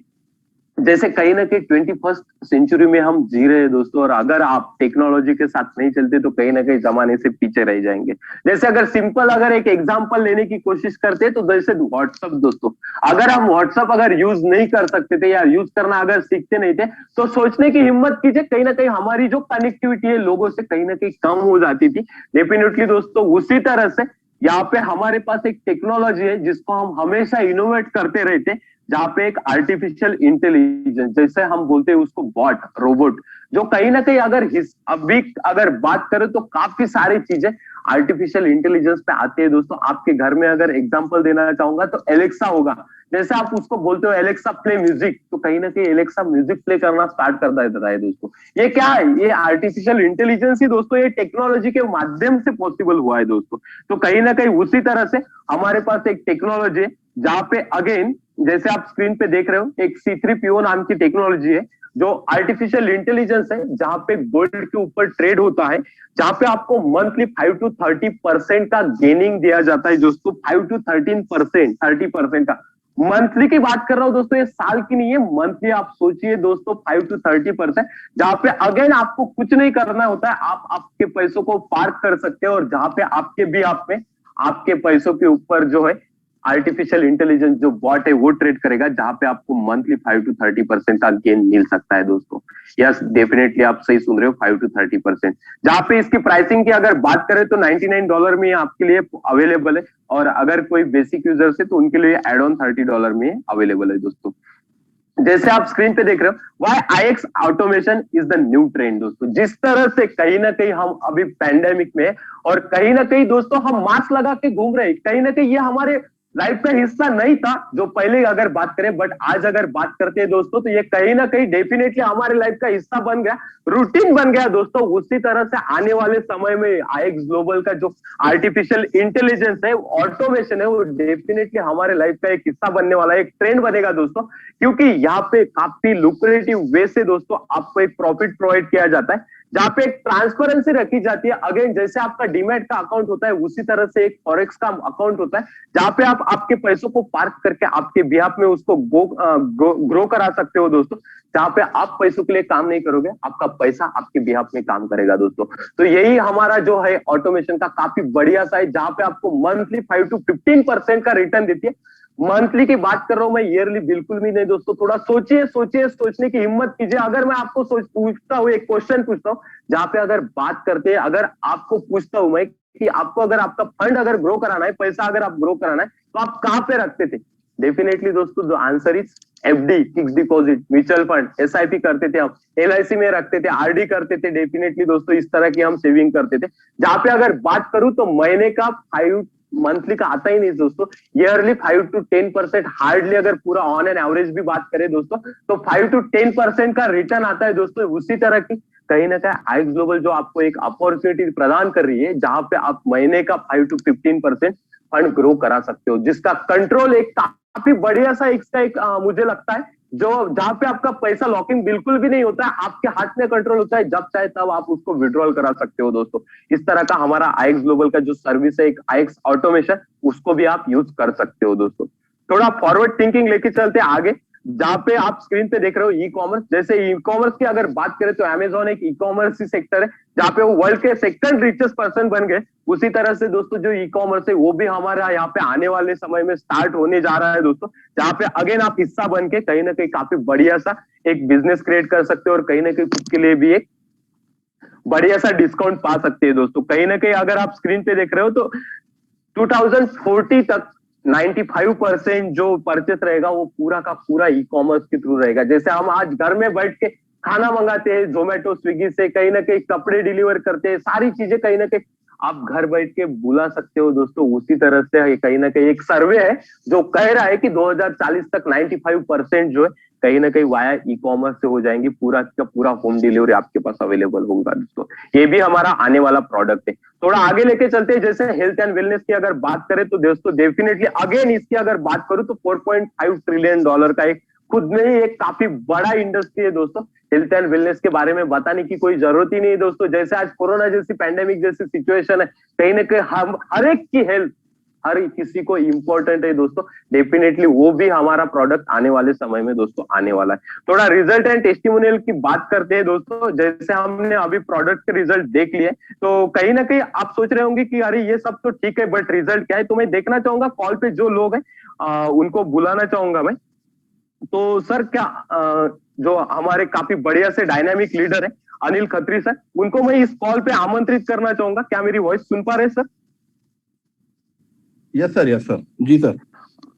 जैसे कहीं ना कहीं 21st सेंचुरी में हम जी रहे हैं दोस्तों, और अगर आप टेक्नोलॉजी के साथ नहीं चलते तो कहीं ना कहीं जमाने से पीछे रह जाएंगे। जैसे अगर सिंपल अगर एक एग्जांपल लेने की कोशिश करते हैं तो जैसे व्हाट्सअप दोस्तों, अगर हम व्हाट्सअप अगर यूज नहीं कर सकते थे या यूज करना अगर सीखते नहीं थे तो सोचने की हिम्मत कीजिए, कहीं ना कहीं हमारी जो कनेक्टिविटी है लोगों से कहीं ना कहीं कम हो जाती थी। डेफिनेटली दोस्तों उसी तरह से यहाँ पे हमारे पास एक टेक्नोलॉजी है जिसको हम हमेशा इनोवेट करते रहते हैं, जहां पे एक आर्टिफिशियल इंटेलिजेंस, जैसे हम बोलते हैं उसको बॉट, रोबोट, जो कहीं ना कहीं अगर अभी अगर बात करें तो काफी सारी चीजें आर्टिफिशियल इंटेलिजेंस पे आती है दोस्तों। आपके घर में अगर एग्जांपल देना चाहूंगा तो एलेक्सा होगा, जैसे आप उसको बोलते हो एलेक्सा प्ले म्यूजिक, तो कहीं ना कहीं एलेक्सा म्यूजिक प्ले करना स्टार्ट कर देता है दोस्तों। ये क्या है? ये आर्टिफिशियल इंटेलिजेंस ही दोस्तों, ये टेक्नोलॉजी के माध्यम से पॉसिबल हुआ है दोस्तों। तो कहीं ना कहीं उसी तरह से हमारे पास एक टेक्नोलॉजी है, जहां पे अगेन जैसे आप स्क्रीन पे देख रहे हो एक C3PO नाम की टेक्नोलॉजी है, जो आर्टिफिशियल इंटेलिजेंस है, जहां पे गोल्ड के ऊपर ट्रेड होता है, जहां पे आपको मंथली 5 to 30% का गेनिंग दिया जाता है दोस्तों। 5 to 13%, 30% का मंथली की बात कर रहा हूं दोस्तों, ये साल की नहीं है, मंथली आप सोचिए दोस्तों। 5 to 30%, जहां पे अगेन आपको कुछ नहीं करना होता है, आप आपके पैसों को पार्क कर सकते हो, और जहां पे आपके भी आप में आपके पैसों के ऊपर जो है आर्टिफिशियल इंटेलिजेंस जो बॉट है वो ट्रेड करेगा, जहां पे आपको मंथली 5 to 30% का गेन मिल सकता है दोस्तों। यस, डेफिनेटली आप सही सुन रहे हो, 5 to 30%। जहां पे इसकी प्राइसिंग की अगर बात करें तो $99 में आपके लिए अवेलेबल है, और अगर कोई बेसिक यूजर्स है तो उनके लिए एड ऑन $30 में अवेलेबल है दोस्तों। जैसे आप स्क्रीन पे देख रहे हो, वाई आईएक्स automation is the new trend दोस्तों। जिस तरह से कहीं ना कहीं हम अभी पैंडेमिक में, और कहीं ना कहीं दोस्तों हम मास्क लगा के घूम रहे हैं, कहीं ना कहीं ये हमारे लाइफ का हिस्सा नहीं था जो पहले अगर बात करें, बट आज अगर बात करते हैं दोस्तों, तो ये कहीं ना कहीं डेफिनेटली हमारे लाइफ का हिस्सा बन गया, रूटीन बन गया दोस्तों। उसी तरह से आने वाले समय में आईएक्स ग्लोबल का जो आर्टिफिशियल इंटेलिजेंस है, ऑटोमेशन है, वो डेफिनेटली हमारे लाइफ का एक हिस्सा बनने वाला है, एक ट्रेंड बनेगा दोस्तों। क्योंकि यहाँ पे काफी लुक्रेटिव वे से दोस्तों आपको एक प्रॉफिट प्रोवाइड किया जाता है, जहां पे एक ट्रांसपेरेंसी रखी जाती है। अगेन, जैसे आपका डीमैट का अकाउंट होता है, उसी तरह से एक फॉरेक्स का अकाउंट होता है, जहां पे आप आपके पैसों को पार्क करके आपके बिहाफ में उसको ग्रो करा सकते हो दोस्तों। जहां पे आप पैसों के लिए काम नहीं करोगे, आपका पैसा आपके बिहाफ में काम करेगा दोस्तों। तो यही हमारा जो है ऑटोमेशन का काफी बढ़िया सा है, जहां पे आपको मंथली 5 to 15% का रिटर्न देती है। मंथली की बात कर रहा हूं मैं, ईयरली बिल्कुल भी नहीं दोस्तों। थोड़ा सोचिए, सोचने की हिम्मत कीजिए। अगर मैं आपको पूछता हूँ, एक क्वेश्चन पूछता हूँ, जहां पे अगर बात करते हैं, अगर आपको पूछता हूं मैं कि आपको अगर आपका फंड अगर ग्रो कराना है, पैसा अगर आप ग्रो कराना है, तो आप कहां पे रखते थे? डेफिनेटली दोस्तों the answer is FD, fix deposit, mutual fund, SIP करते थे हम, एलआईसी में रखते थे, आरडी करते थे। डेफिनेटली दोस्तों इस तरह की हम सेविंग करते थे। जहां पे अगर बात करूं तो महीने का 5 मंथली का आता ही नहीं दोस्तों, ईयरली 5 to 10% हार्डली, अगर पूरा ऑन एन एवरेज भी बात करें दोस्तों, तो 5 to 10% का रिटर्न आता है दोस्तों। उसी तरह की कहीं ना कहीं आईएक्स ग्लोबल जो आपको एक अपॉर्चुनिटी प्रदान कर रही है, जहां पे आप महीने का 5 to 15% फंड ग्रो करा सकते हो, जिसका कंट्रोल एक काफी बढ़िया सा इसका एक मुझे लगता है, जो जहां पे आपका पैसा लॉकिंग बिल्कुल भी नहीं होता है, आपके हाथ में कंट्रोल होता है, जब चाहे तब आप उसको विड्रॉल करा सकते हो दोस्तों। इस तरह का हमारा आईएक्स ग्लोबल का जो सर्विस है, एक आईएक्स ऑटोमेशन, उसको भी आप यूज कर सकते हो दोस्तों। थोड़ा फॉरवर्ड थिंकिंग लेके चलते आगे, जहां पे आप स्क्रीन पे देख रहे हो ई कॉमर्स। जैसे ई कॉमर्स की अगर बात करें तो अमेजॉन एक ई कॉमर्स ही सेक्टर है, जहां पे वो वर्ल्ड के सेकंड रिचेस्ट पर्सन बन गए। उसी तरह से दोस्तों जो ई कॉमर्स है, वो भी हमारा यहाँ पे आने वाले समय में स्टार्ट होने जा रहा है दोस्तों, जहां पे अगेन आप हिस्सा बन के कहीं ना कहीं काफी बढ़िया सा एक बिजनेस क्रिएट कर सकते हो, और कहीं ना कहीं खुद के लिए भी एक बढ़िया सा डिस्काउंट पा सकते हैं दोस्तों। कहीं ना कहीं अगर आप स्क्रीन पे देख रहे हो तो 2040 तक 95% जो परचेस रहेगा वो पूरा का पूरा ई कॉमर्स के थ्रू रहेगा। जैसे हम आज घर में बैठ के खाना मंगाते हैं जोमेटो स्विगी से, कहीं ना कहीं कपड़े डिलीवर करते हैं, सारी चीजें कहीं ना कहीं आप घर बैठ के बुला सकते हो दोस्तों। उसी तरह से कहीं ना कहीं एक सर्वे है जो कह रहा है कि 2040 तक 95% जो है कहीं ना कहीं वाया ई कॉमर्स से हो जाएंगी, पूरा का पूरा होम डिलीवरी आपके पास अवेलेबल होगा दोस्तों। ये भी हमारा आने वाला प्रोडक्ट है। थोड़ा आगे लेके चलते हैं, जैसे हेल्थ एंड वेलनेस की अगर बात करें तो दोस्तों डेफिनेटली अगेन इसकी अगर बात करूं तो $4.5 ट्रिलियन का एक खुद में ही एक काफी बड़ा इंडस्ट्री है दोस्तों। हेल्थ एंड वेलनेस के बारे में बताने की कोई जरूरत ही नहीं है दोस्तों। जैसे आज कोरोना जैसी पैंडेमिक जैसी सिचुएशन है, कहीं ना कहीं हम हर एक की हेल्थ हर किसी को इंपॉर्टेंट है दोस्तों। डेफिनेटली वो भी हमारा प्रोडक्ट आने वाले समय में दोस्तों आने वाला है। थोड़ा रिजल्ट एंड टेस्टिमोनियल की बात करते हैं दोस्तों। जैसे हमने अभी प्रोडक्ट के रिजल्ट देख लिए, तो कहीं ना कहीं आप सोच रहे होंगे कि अरे ये सब तो ठीक है, बट रिजल्ट क्या है? तो मैं देखना चाहूंगा कॉल पे जो लोग हैं उनको बुलाना चाहूंगा मैं। तो सर क्या जो हमारे काफी बढ़िया से डायनामिक लीडर है अनिल खत्री सर, उनको मैं इस कॉल पे आमंत्रित करना चाहूंगा। क्या मेरी वॉइस सुन पा रहे हैं sir? Yes sir, yes sir, जी सर।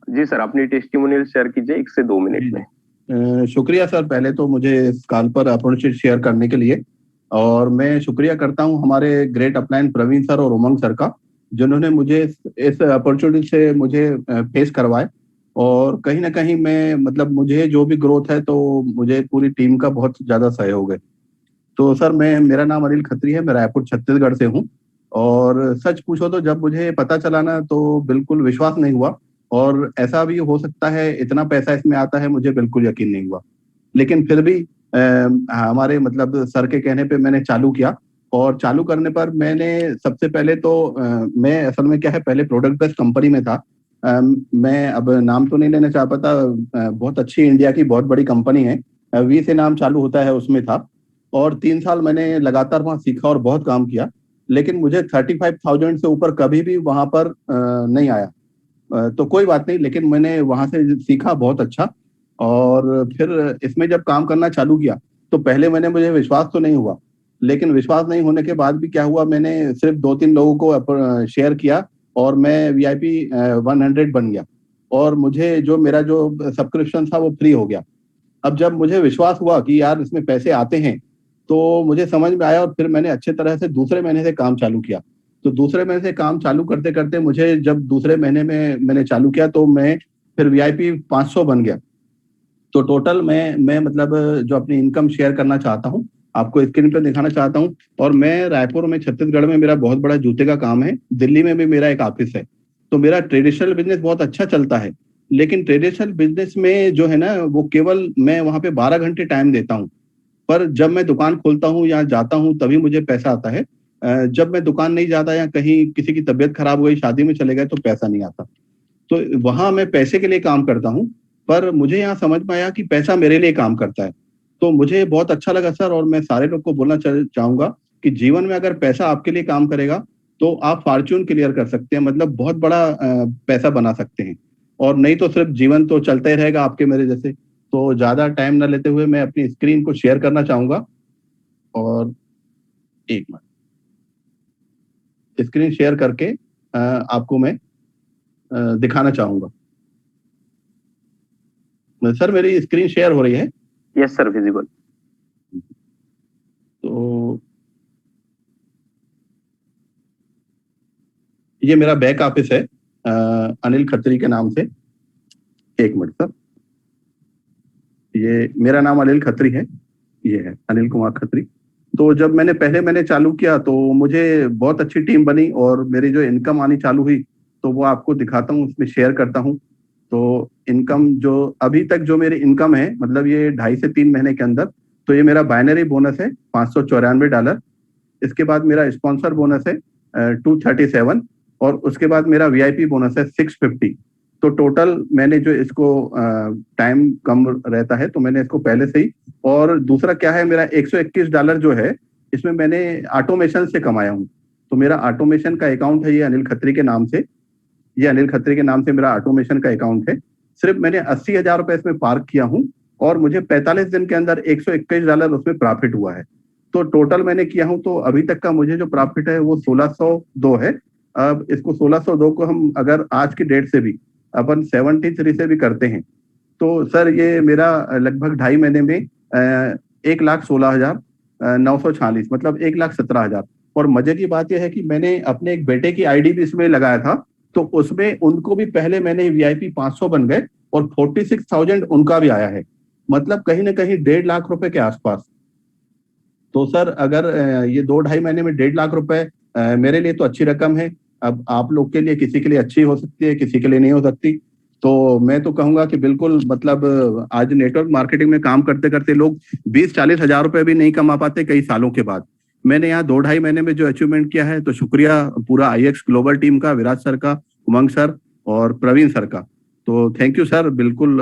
जी सर, अपनी टेस्टिमोनियल शेयर कीजिए 1 से 2 मिनट में। शुक्रिया सर, पहले तो मुझे इस कॉल पर अपॉर्चुनिटी शेयर करने के लिए, और मैं शुक्रिया करता हूं हमारे ग्रेट अपलाइन प्रवीण सर और उमंग सर का, जिन्होंने मुझे इस अपॉर्चुनिटी से मुझे फेस करवाए। और कहीं ना कहीं मैं मतलब मुझे जो भी ग्रोथ है तो मुझे पूरी टीम का बहुत ज्यादा सहयोग है। तो सर मेरा नाम अनिल खत्री है, मैं रायपुर छत्तीसगढ़ से हूँ। और सच पूछो तो जब मुझे पता चला ना तो बिल्कुल विश्वास नहीं हुआ, और ऐसा भी हो सकता है इतना पैसा इसमें आता है, मुझे बिल्कुल यकीन नहीं हुआ। लेकिन फिर भी हमारे मतलब सर के कहने पे मैंने चालू किया। और चालू करने पर मैंने सबसे पहले तो मैं असल में क्या है, पहले प्रोडक्ट बेस्ड कंपनी में था। मैं अब नाम तो नहीं लेना चाह पाता, बहुत अच्छी इंडिया की बहुत बड़ी कंपनी है, वी से नाम चालू होता है, उसमें था। और 3 साल मैंने लगातार वहाँ सीखा और बहुत काम किया, लेकिन मुझे 35,000 से ऊपर कभी भी वहां पर नहीं आया। तो कोई बात नहीं, लेकिन मैंने वहां से सीखा बहुत अच्छा। और फिर इसमें जब काम करना चालू किया तो पहले मुझे विश्वास तो नहीं हुआ, लेकिन विश्वास नहीं होने के बाद भी क्या हुआ, मैंने सिर्फ 2-3 लोगों को शेयर किया और मैं VIP 100 बन गया। और मुझे जो मेरा जो सब्सक्रिप्शन था वो फ्री हो गया। अब जब मुझे विश्वास हुआ कि यार इसमें पैसे आते हैं, तो मुझे समझ में आया और फिर मैंने अच्छे तरह से दूसरे महीने से काम चालू किया। तो दूसरे महीने से काम चालू करते करते मुझे जब दूसरे महीने में मैंने चालू किया तो मैं फिर VIP 500 बन गया। तो टोटल मैं मतलब जो अपनी इनकम शेयर करना चाहता हूँ, आपको स्क्रीन पे दिखाना चाहता हूँ। और मैं रायपुर में, छत्तीसगढ़ में मेरा बहुत बड़ा जूते का काम है, दिल्ली में भी मेरा एक ऑफिस है। तो मेरा ट्रेडिशनल बिजनेस बहुत अच्छा चलता है, लेकिन ट्रेडिशनल बिजनेस में जो है ना, वो केवल मैं वहां पे 12 घंटे टाइम देता हूँ। पर जब मैं दुकान खोलता हूँ या जाता हूँ तभी मुझे पैसा आता है। जब मैं दुकान नहीं जाता या कहीं किसी की तबीयत खराब हो गई, शादी में चले गए, तो पैसा नहीं आता। तो वहां मैं पैसे के लिए काम करता हूँ, पर मुझे यहाँ समझ में आया कि पैसा मेरे लिए काम करता है। तो मुझे बहुत अच्छा लगा सर, और मैं सारे लोग को बोलना चाहूंगा कि जीवन में अगर पैसा आपके लिए काम करेगा तो आप फॉर्च्यून क्लियर कर सकते हैं, मतलब बहुत बड़ा पैसा बना सकते हैं। और नहीं तो सिर्फ जीवन तो चलता ही रहेगा आपके मेरे जैसे। तो ज्यादा टाइम ना लेते हुए मैं अपनी स्क्रीन को शेयर करना चाहूंगा। और एक मिनट, स्क्रीन शेयर करके आपको मैं दिखाना चाहूंगा। सर मेरी स्क्रीन शेयर हो रही है? Yes sir, visible. तो ये मेरा बैक ऑफिस है, अनिल खत्री के नाम से। एक मिनट सर, ये मेरा नाम अनिल खत्री है, ये है अनिल कुमार खत्री। तो जब मैंने चालू किया तो मुझे बहुत अच्छी टीम बनी और मेरी जो इनकम आनी चालू हुई, तो वो आपको दिखाता हूँ, उसमें शेयर करता हूँ। तो इनकम जो अभी तक जो मेरी इनकम है, मतलब ये 2.5 से 3 महीने के अंदर, तो ये मेरा बाइनरी बोनस है $594। इसके बाद मेरा स्पॉन्सर बोनस है 237। और उसके बाद मेरा VIP बोनस है 650। तो टोटल मैंने जो इसको टाइम कम रहता है तो मैंने इसको पहले से ही। और दूसरा क्या है, मेरा $121 जो है, इसमें मैंने ऑटोमेशन से कमाया हूँ। तो मेरा ऑटोमेशन का अकाउंट है, ये अनिल खत्री के नाम से। ये अनिल खत्री के नाम से मेरा ऑटोमेशन का अकाउंट है। सिर्फ मैंने 80,000 रुपए इसमें पार्क किया हूँ और मुझे 45 दिन के अंदर $121 उसमें प्रॉफिट हुआ है। तो टोटल मैंने किया हूँ, तो अभी तक का मुझे जो प्रॉफिट है वो 1602 है। अब इसको 1602 को हम अगर आज की डेट से भी अपन 73 से भी करते हैं, तो सर ये मेरा लगभग 2.5 महीने में 1,16,946, मतलब 1,17,000। और मजे की बात यह है कि मैंने अपने एक बेटे की ID भी इसमें लगाया था, तो उसमें उनको भी पहले मैंने VIP 500 बन गए और 46,000 उनका भी आया है, मतलब कहीं ना कहीं 1.5 लाख रुपए के आसपास। तो सर अगर ये 2-2.5 महीने में 1.5 लाख रुपए मेरे लिए तो अच्छी रकम है। अब आप लोग के लिए, किसी के लिए अच्छी हो सकती है, किसी के लिए नहीं हो सकती। तो मैं तो कहूंगा कि बिल्कुल, मतलब आज नेटवर्क मार्केटिंग में काम करते करते लोग 20-40 हजार रुपए भी नहीं कमा पाते कई सालों के बाद। मैंने यहाँ 2-2.5 महीने में जो अचीवमेंट किया है, तो शुक्रिया पूरा IX ग्लोबल टीम का, विराज सर का, उमंग सर और प्रवीण सर का। तो थैंक यू सर। बिल्कुल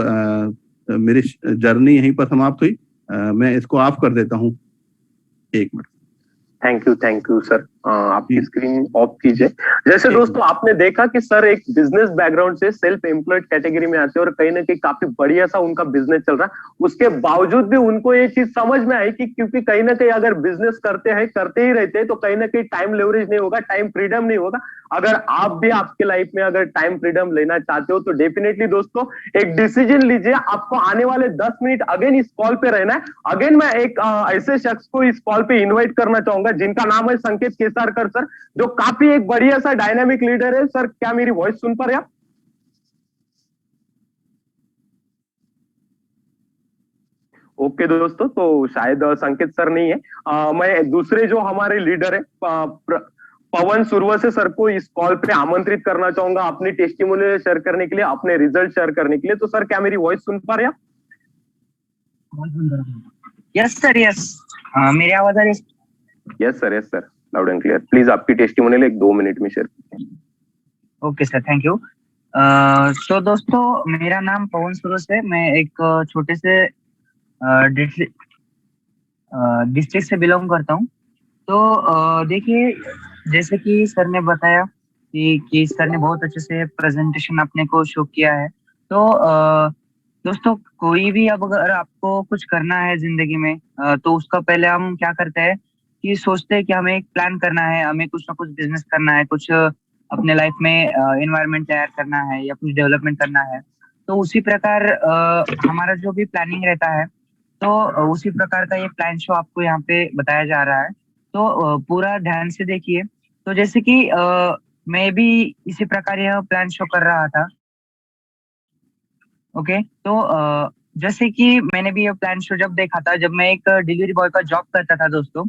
मेरी जर्नी यहीं पर समाप्त हुई। मैं इसको ऑफ कर देता हूँ, एक मिनट। Thank you sir. आपकी स्क्रीन ऑफ कीजिए। जैसे दोस्तों आपने देखा कि सर एक बिजनेस बैकग्राउंड से सेल्फ एम्प्लॉयड कैटेगरी में आते हैं और कहीं ना कहीं काफी बढ़िया सा उनका बिजनेस चल रहा है। उसके बावजूद भी उनको ये चीज समझ में आई कि क्योंकि कहीं ना कहीं अगर बिजनेस करते ही रहते हैं तो कहीं ना कहीं टाइम लेवरेज नहीं होगा, टाइम फ्रीडम नहीं होगा। अगर आप भी आपके लाइफ में अगर टाइम फ्रीडम लेना चाहते हो तो डेफिनेटली दोस्तों एक डिसीजन लीजिए। आपको आने वाले 10 मिनट अगेन इस कॉल पे रहना है। अगेन मैं एक ऐसे शख्स को इस कॉल पे इन्वाइट करना चाहूंगा जिनका नाम है संकेत केसारकर सर, जो काफी एक बढ़िया सा डायनामिक लीडर है। सर क्या मेरी वॉइस सुन पा रहे आप? ओके दोस्तों, तो शायद संकेत सर नहीं है। मैं दूसरे जो हमारे लीडर है पवन सुरवसे सर को इस कॉल पे आमंत्रित करना चाहूंगा अपनी टेस्टिमोनियल शेयर करने के लिए, अपने रिजल्ट शेयर करने के लिए। तो सर क्या मेरी वॉइस सुन पा रहे हैं आप? Yes sir, yes. मेरी आवाज आ रही है? Yes sir, loud and clear. Please आपकी टेस्टिमोनियल 1-2 मिनट में शेयर कीजिए। Okay sir, thank you. तो दोस्तों, मेरा नाम पवन सुरस है। मैं एक छोटे से डिस्ट्रिक्ट से बिलोंग करता हूँ। तो देखिए, जैसे कि सर ने बताया कि सर ने बहुत अच्छे से प्रेजेंटेशन अपने को शो किया है। तो दोस्तों, कोई भी अब अगर आपको कुछ करना है जिंदगी में, तो उसका पहले हम क्या करते हैं कि सोचते हैं कि हमें एक प्लान करना है, हमें कुछ ना कुछ बिजनेस करना है, कुछ अपने लाइफ में एनवायरनमेंट तैयार करना है या कुछ डेवलपमेंट करना है। तो उसी प्रकार हमारा जो भी प्लानिंग रहता है, तो उसी प्रकार का ये प्लान शो आपको यहाँ पे बताया जा रहा है। तो पूरा ध्यान से देखिए। तो जैसे कि मैं भी इसी प्रकार यह प्लान शो कर रहा था। ओके, तो जैसे कि मैंने भी ये प्लान शो जब देखा था, जब मैं एक डिलीवरी बॉय का जॉब करता था दोस्तों,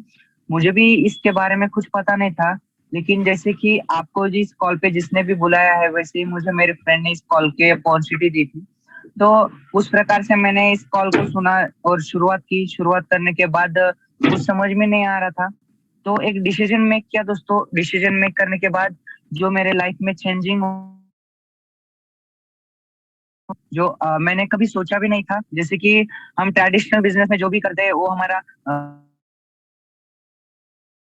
मुझे भी इसके बारे में कुछ पता नहीं था। लेकिन जैसे कि आपको जिस कॉल पे जिसने भी बुलाया है, वैसे ही मुझे मेरे फ्रेंड ने इस कॉल की अपॉर्चुनिटी दी थी। तो उस प्रकार से मैंने इस कॉल को सुना और शुरुआत की। शुरुआत करने के बाद कुछ समझ में नहीं आ रहा था, तो एक डिसीजन मेक किया दोस्तों। डिसीजन मेक करने के बाद जो मेरे लाइफ में चेंजिंग, जो मैंने कभी सोचा भी नहीं था। जैसे कि हम ट्रेडिशनल बिजनेस में जो भी करते हैं, वो हमारा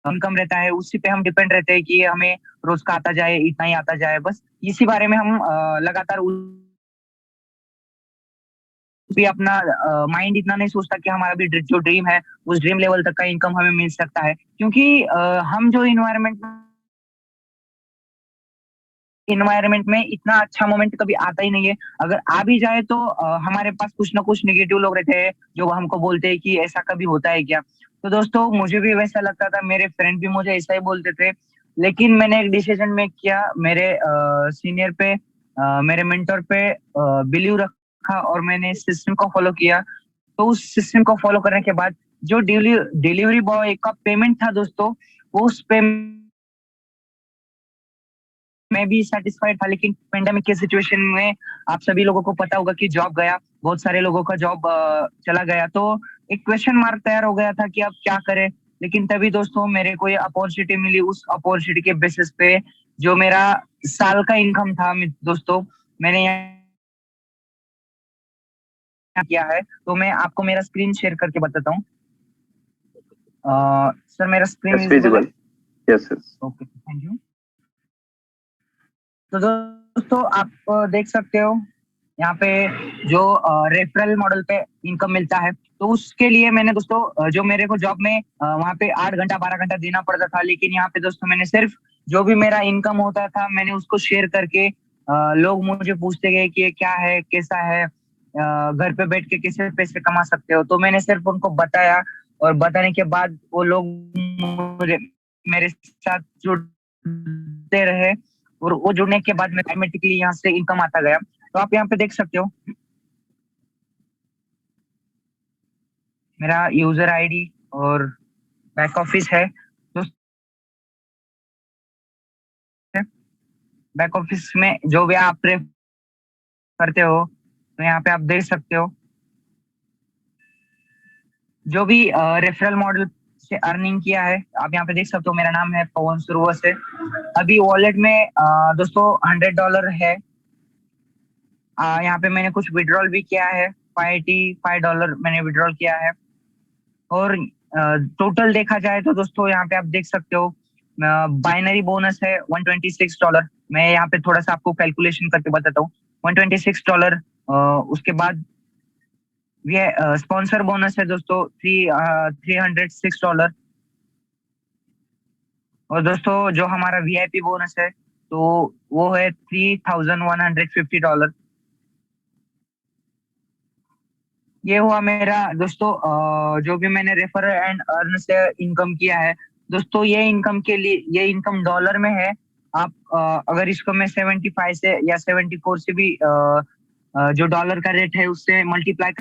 इनकम रहता है, उसी पे हम डिपेंड रहते हैं कि हमें रोज का आता जाए, इतना ही आता जाए, बस इसी बारे में हम लगातार भी अपना माइंड इतना नहीं सोचता कि हमारा भी जो ड्रीम है, उस ड्रीम लेवल तक का इनकम हमें मिल सकता है। क्योंकि हम जो इन्वायरमेंट में इतना अच्छा मोमेंट कभी आता ही नहीं है। अगर आ भी जाए तो हमारे पास कुछ ना कुछ निगेटिव लोग रहते हैं जो हमको बोलते हैं कि ऐसा कभी होता है क्या। तो दोस्तों, मुझे भी वैसा लगता था, मेरे फ्रेंड भी मुझे ऐसा ही बोलते थे। लेकिन मैंने एक डिसीजन मेक किया, मेरे सीनियर पे, मेरे मेंटर पे बिलीव रखा और मैंने इस सिस्टम को फॉलो किया। तो उस सिस्टम को फॉलो करने के बाद जो डिलीवरी बॉय का पेमेंट था दोस्तों, वो उस पेमेंट मैं भी सेटिस्फाइड था। लेकिन पेंडेमिक के सिचुएशन में आप सभी लोगों को पता होगा कि जॉब गया, बहुत सारे लोगों का जॉब चला गया। तो एक क्वेश्चन मार्क तैयार हो गया था कि अब क्या करें। लेकिन तभी दोस्तों मेरे को ये अपॉर्चुनिटी मिली। उस अपॉर्चुनिटी के बेसिस पे जो मेरा साल का इनकम था दोस्तों, मैंने यहाँ किया है। तो मैं आपको मेरा स्क्रीन शेयर करके बताता हूँ। सर, मेरा स्क्रीन यस, विजिबल है? Visible. Yes. Okay, thank you. तो दोस्तों, आप देख सकते हो यहाँ पे जो रेफरल मॉडल पे इनकम मिलता है। तो उसके लिए मैंने दोस्तों जो मेरे को जॉब में वहाँ पे 8 घंटा 12 घंटा देना पड़ता था। लेकिन यहाँ पे दोस्तों मैंने सिर्फ जो भी मेरा इनकम होता था, मैंने उसको शेयर करके लोग मुझे पूछते गए कि ये क्या है, कैसा है, घर पे बैठ के कैसे पैसे कमा सकते हो। तो मैंने सिर्फ उनको बताया, और बताने के बाद वो लोग मुझे मेरे साथ जुड़ते रहे, और वो जुड़ने के बाद में ऑटोमेटिकली यहाँ से इनकम आता गया। तो आप यहाँ पे देख सकते हो मेरा यूजर आईडी और बैक ऑफिस है। तो बैक ऑफिस में जो भी आप करते हो, तो यहाँ पे आप देख सकते हो जो भी रेफरल मॉडल से अर्निंग किया है। आप यहाँ पे देख सकते हो, मेरा नाम है पवन सुरवस है। अभी वॉलेट में दोस्तों $100 है। यहाँ पे मैंने कुछ विड्रॉल भी किया है, $585 मैंने विड्रॉल किया है। और टोटल देखा जाए तो दोस्तों यहाँ पे आप देख सकते हो बाइनरी बोनस है $126। मैं यहाँ पे थोड़ा सा आपको कैलकुलेशन करके बताता हूँ। $126। उसके बाद ये स्पॉन्सर बोनस है दोस्तों $306। और दोस्तों जो हमारा वीआईपी बोनस है, तो वो है $3150। ये हुआ मेरा दोस्तों जो भी मैंने रेफर एंड अर्न से इनकम किया है। दोस्तों ये इनकम के लिए, ये इनकम डॉलर में है। आप अगर इसको मैं 75 से या 74 से भी जो डॉलर का रेट है उससे मल्टीप्लाई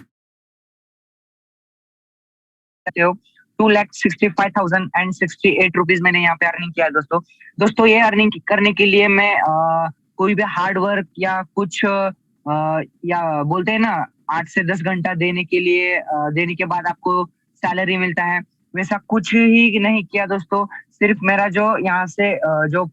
करते हो, 2,65,068 रुपीज मैंने यहाँ पे अर्निंग किया है दोस्तों। दोस्तों ये अर्निंग करने के लिए मैं कोई भी हार्ड वर्क या कुछ या बोलते हैं ना, 8 से 10 घंटा देने के लिए देने के बाद आपको सैलरी मिलता है, वैसा कुछ ही नहीं किया दोस्तों। सिर्फ मेरा जो यहाँ से जो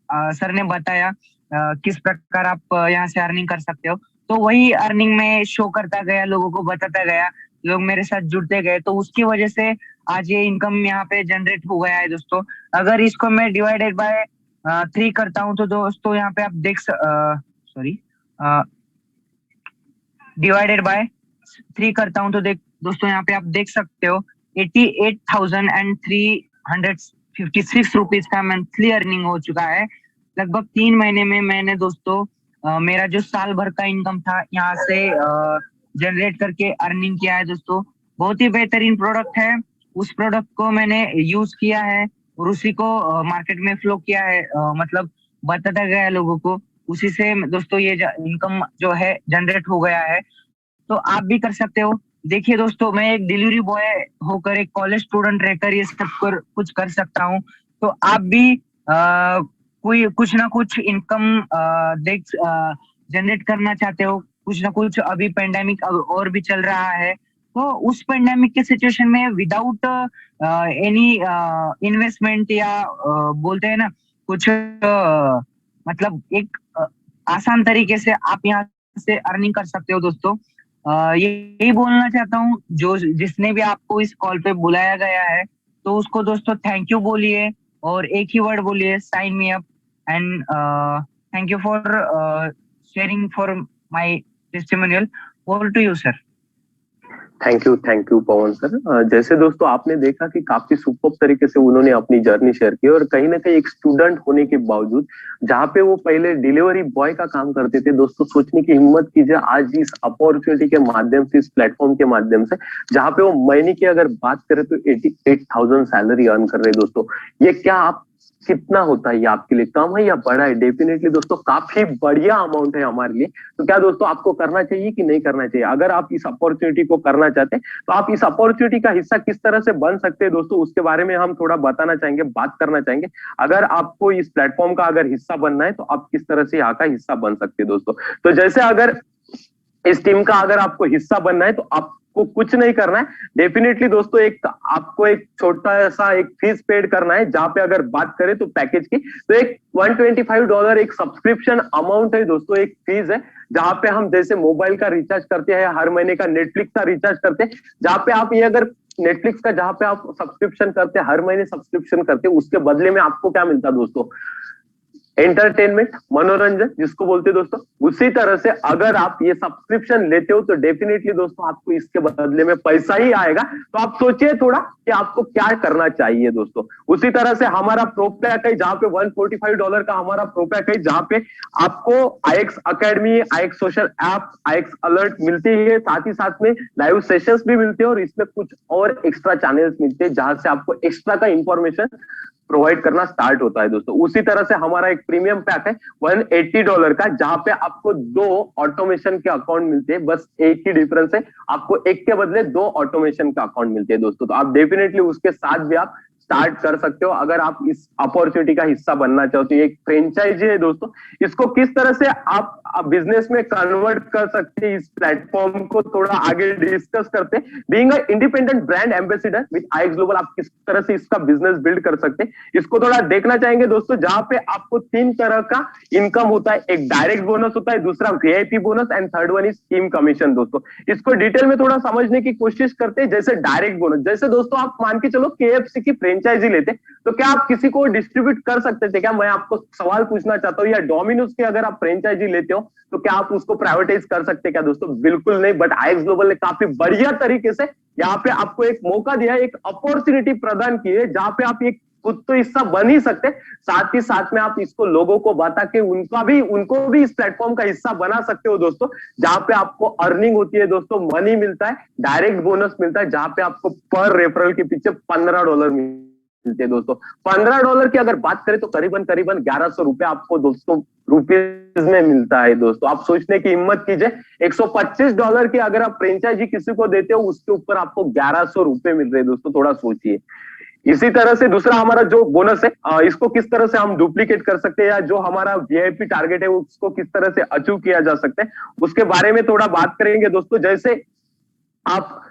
सर ने बताया किस प्रकार आप यहाँ से अर्निंग कर सकते हो, तो वही अर्निंग में शो करता गया, लोगों को बताता गया, लोग मेरे साथ जुड़ते गए, तो उसकी वजह से आज ये इनकम यहाँ पे जनरेट हो गया है दोस्तों। अगर इसको मैं डिवाइडेड बाय 3 करता हूँ तो दोस्तों यहाँ पे आप देख सॉरी डिवाइडेड बाय 3 करता हूँ तो दोस्तों यहाँ पे आप देख सकते हो 88,356 रुपीज का मंथली अर्निंग हो चुका है। लगभग 3 महीने में मैंने दोस्तों मेरा जो साल भर का इनकम था यहाँ से जनरेट करके अर्निंग किया है दोस्तों। बहुत ही बेहतरीन प्रोडक्ट है, उस प्रोडक्ट को मैंने यूज किया है और उसी को मार्केट में फ्लो किया है, मतलब बताता गया लोगों को, उसी से दोस्तों ये इनकम जो है जनरेट हो गया है। तो आप भी कर सकते हो। देखिए दोस्तों, मैं एक डिलीवरी बॉय होकर, एक कॉलेज स्टूडेंट रहकर ये सब कुछ कर सकता हूँ, तो आप भी कोई कुछ ना कुछ इनकम जनरेट करना चाहते हो, कुछ ना कुछ। अभी पेंडेमिक और भी चल रहा है, तो उस पेंडेमिक के सिचुएशन में विदाउट एनी इन्वेस्टमेंट या बोलते हैं ना कुछ मतलब एक आसान तरीके से आप यहाँ से अर्निंग कर सकते हो दोस्तों। यही बोलना चाहता हूँ, जो जिसने भी आपको इस कॉल पे बुलाया गया है, तो उसको दोस्तों थैंक यू बोलिए और एक ही वर्ड बोलिए, sign me up, and thank you for sharing for my testimonial. Over to you sir. Thank you Pavan sir. जैसे दोस्तों आपने देखा कि काफी सुपर तरीके से उन्होंने अपनी जर्नी शेयर की, और कहीं ना कहीं एक स्टूडेंट होने के बावजूद जहाँ पे वो पहले डिलीवरी बॉय का काम करते थे दोस्तों, सोचने की हिम्मत कीजिए आज इस अपॉर्चुनिटी के माध्यम से, इस प्लेटफॉर्म के माध्यम से, जहाँ पे वो महीने की अगर बात करें तो 88,000 सैलरी अर्न कर रहे हैं दोस्तों। ये क्या आप कितना होता है, ये आपके लिए कम है या बड़ा है? डेफिनेटली दोस्तों काफी बढ़िया अमाउंट है हमारे लिए। तो क्या दोस्तों आपको करना चाहिए कि नहीं करना चाहिए? अगर आप इस अपॉर्चुनिटी को करना चाहते हैं तो आप इस अपॉर्चुनिटी का हिस्सा किस तरह से बन सकते हैं दोस्तों, उसके बारे में हम थोड़ा बताना चाहेंगे, बात करना चाहेंगे। अगर आपको इस प्लेटफॉर्म का अगर हिस्सा बनना है तो आप किस तरह से यहाँ का हिस्सा बन सकते हैं दोस्तों। तो जैसे अगर इस टीम का अगर आपको हिस्सा बनना है तो आपको कुछ नहीं करना है। डेफिनेटली दोस्तों आपको एक छोटा सा एक फीस पेड करना है, जहां पे अगर बात करें तो पैकेज की, तो एक $125 एक सब्सक्रिप्शन अमाउंट है दोस्तों, एक फीस है, जहां पे हम जैसे मोबाइल का रिचार्ज करते हैं, हर महीने का नेटफ्लिक्स का रिचार्ज करते हैं, जहां पे आप ये अगर नेटफ्लिक्स का जहां पे आप सब्सक्रिप्शन करते हैं, हर महीने सब्सक्रिप्शन करते हैं, उसके बदले में आपको क्या मिलता है दोस्तों? एंटरटेनमेंट, मनोरंजन जिसको बोलते हैं दोस्तों। उसी तरह से अगर आप ये सब्सक्रिप्शन लेते हो तो डेफिनेटली दोस्तों आपको इसके बदले में पैसा ही आएगा। तो आप सोचिए थोड़ा कि आपको क्या करना चाहिए दोस्तों। उसी तरह से हमारा प्रो पैक है, जहां पे $145 का हमारा प्रो पैक है, जहां पे आपको IX academy, IX social app, IX alert मिलती है, साथ ही साथ में लाइव सेशंस भी मिलते हैं, और इसमें कुछ और एक्स्ट्रा चैनल्स मिलते हैं, जहां से आपको एक्स्ट्रा का इंफॉर्मेशन प्रोवाइड करना स्टार्ट होता है दोस्तों। उसी तरह से हमारा एक प्रीमियम पैक है $180 का, जहां पे आपको 2 ऑटोमेशन के अकाउंट मिलते हैं। बस एक ही डिफरेंस है, आपको एक के बदले 2 ऑटोमेशन का अकाउंट मिलते हैं दोस्तों। तो आप डेफिनेटली उसके साथ भी आप स्टार्ट कर सकते हो अगर आप इस अपॉर्चुनिटी का हिस्सा बनना चाहते हो। एक फ्रेंचाइजी है दोस्तों, इसको किस तरह से आप बिजनेस में कन्वर्ट कर सकते हैं, इस प्लेटफॉर्म को थोड़ा आगे डिस्कस करते हैं। Being a independent brand ambassador with IX global, आप किस तरह से इसका बिजनेस बिल्ड कर सकते हैं, इसको थोड़ा देखना चाहेंगे दोस्तों। जहां पे आपको 3 तरह का इनकम होता है, एक डायरेक्ट बोनस होता है, दूसरा VIP bonus, and third one is team commission दोस्तों। इसको डिटेल में थोड़ा समझने की कोशिश करते हैं। जैसे डायरेक्ट बोनस, जैसे दोस्तों आप मान के चलो KFC की फ्रेंचाइजी लेते, तो क्या आप किसी को डिस्ट्रीब्यूट कर सकते थे क्या? मैं आपको सवाल पूछना चाहता हूँ। या डोमिनोज की अगर आप फ्रेंचाइजी लेते हो तो क्या आप उसको प्राइवेटाइज कर सकते क्या दोस्तों? बिल्कुल नहीं। बट IX ग्लोबल ने काफी बढ़िया तरीके से यहाँ पे आपको एक मौका दिया है, एक अपॉर्चुनिटी प्रदान की है, जहां पे आप एक खुद तो हिस्सा बन ही सकते, साथ ही साथ में आप इसको लोगों को बता के उनको भी इस प्लेटफॉर्म का हिस्सा बना सकते हो दोस्तों। जहां पे आपको अर्निंग होती है दोस्तों, मनी मिलता है, डायरेक्ट बोनस मिलता है, जहां पे आपको पर रेफरल के पीछे $15 मिलते हैं दोस्तों। $15 की अगर बात करें तो करीबन 1100 रुपए आपको दोस्तों रुपीज में मिलता है दोस्तों। आप सोचने की हिम्मत कीजिए, $125 की अगर आप फ्रेंचाइजी किसी को देते हो, उसके ऊपर आपको 1100 रुपए मिल रहे हैं दोस्तों। थोड़ा सोचिए। इसी तरह से दूसरा हमारा जो बोनस है, इसको किस तरह से हम डुप्लीकेट कर सकते हैं, या जो हमारा VIP टारगेट है उसको किस तरह से अचीव किया जा सकता है, उसके बारे में थोड़ा बात करेंगे दोस्तों। जैसे आप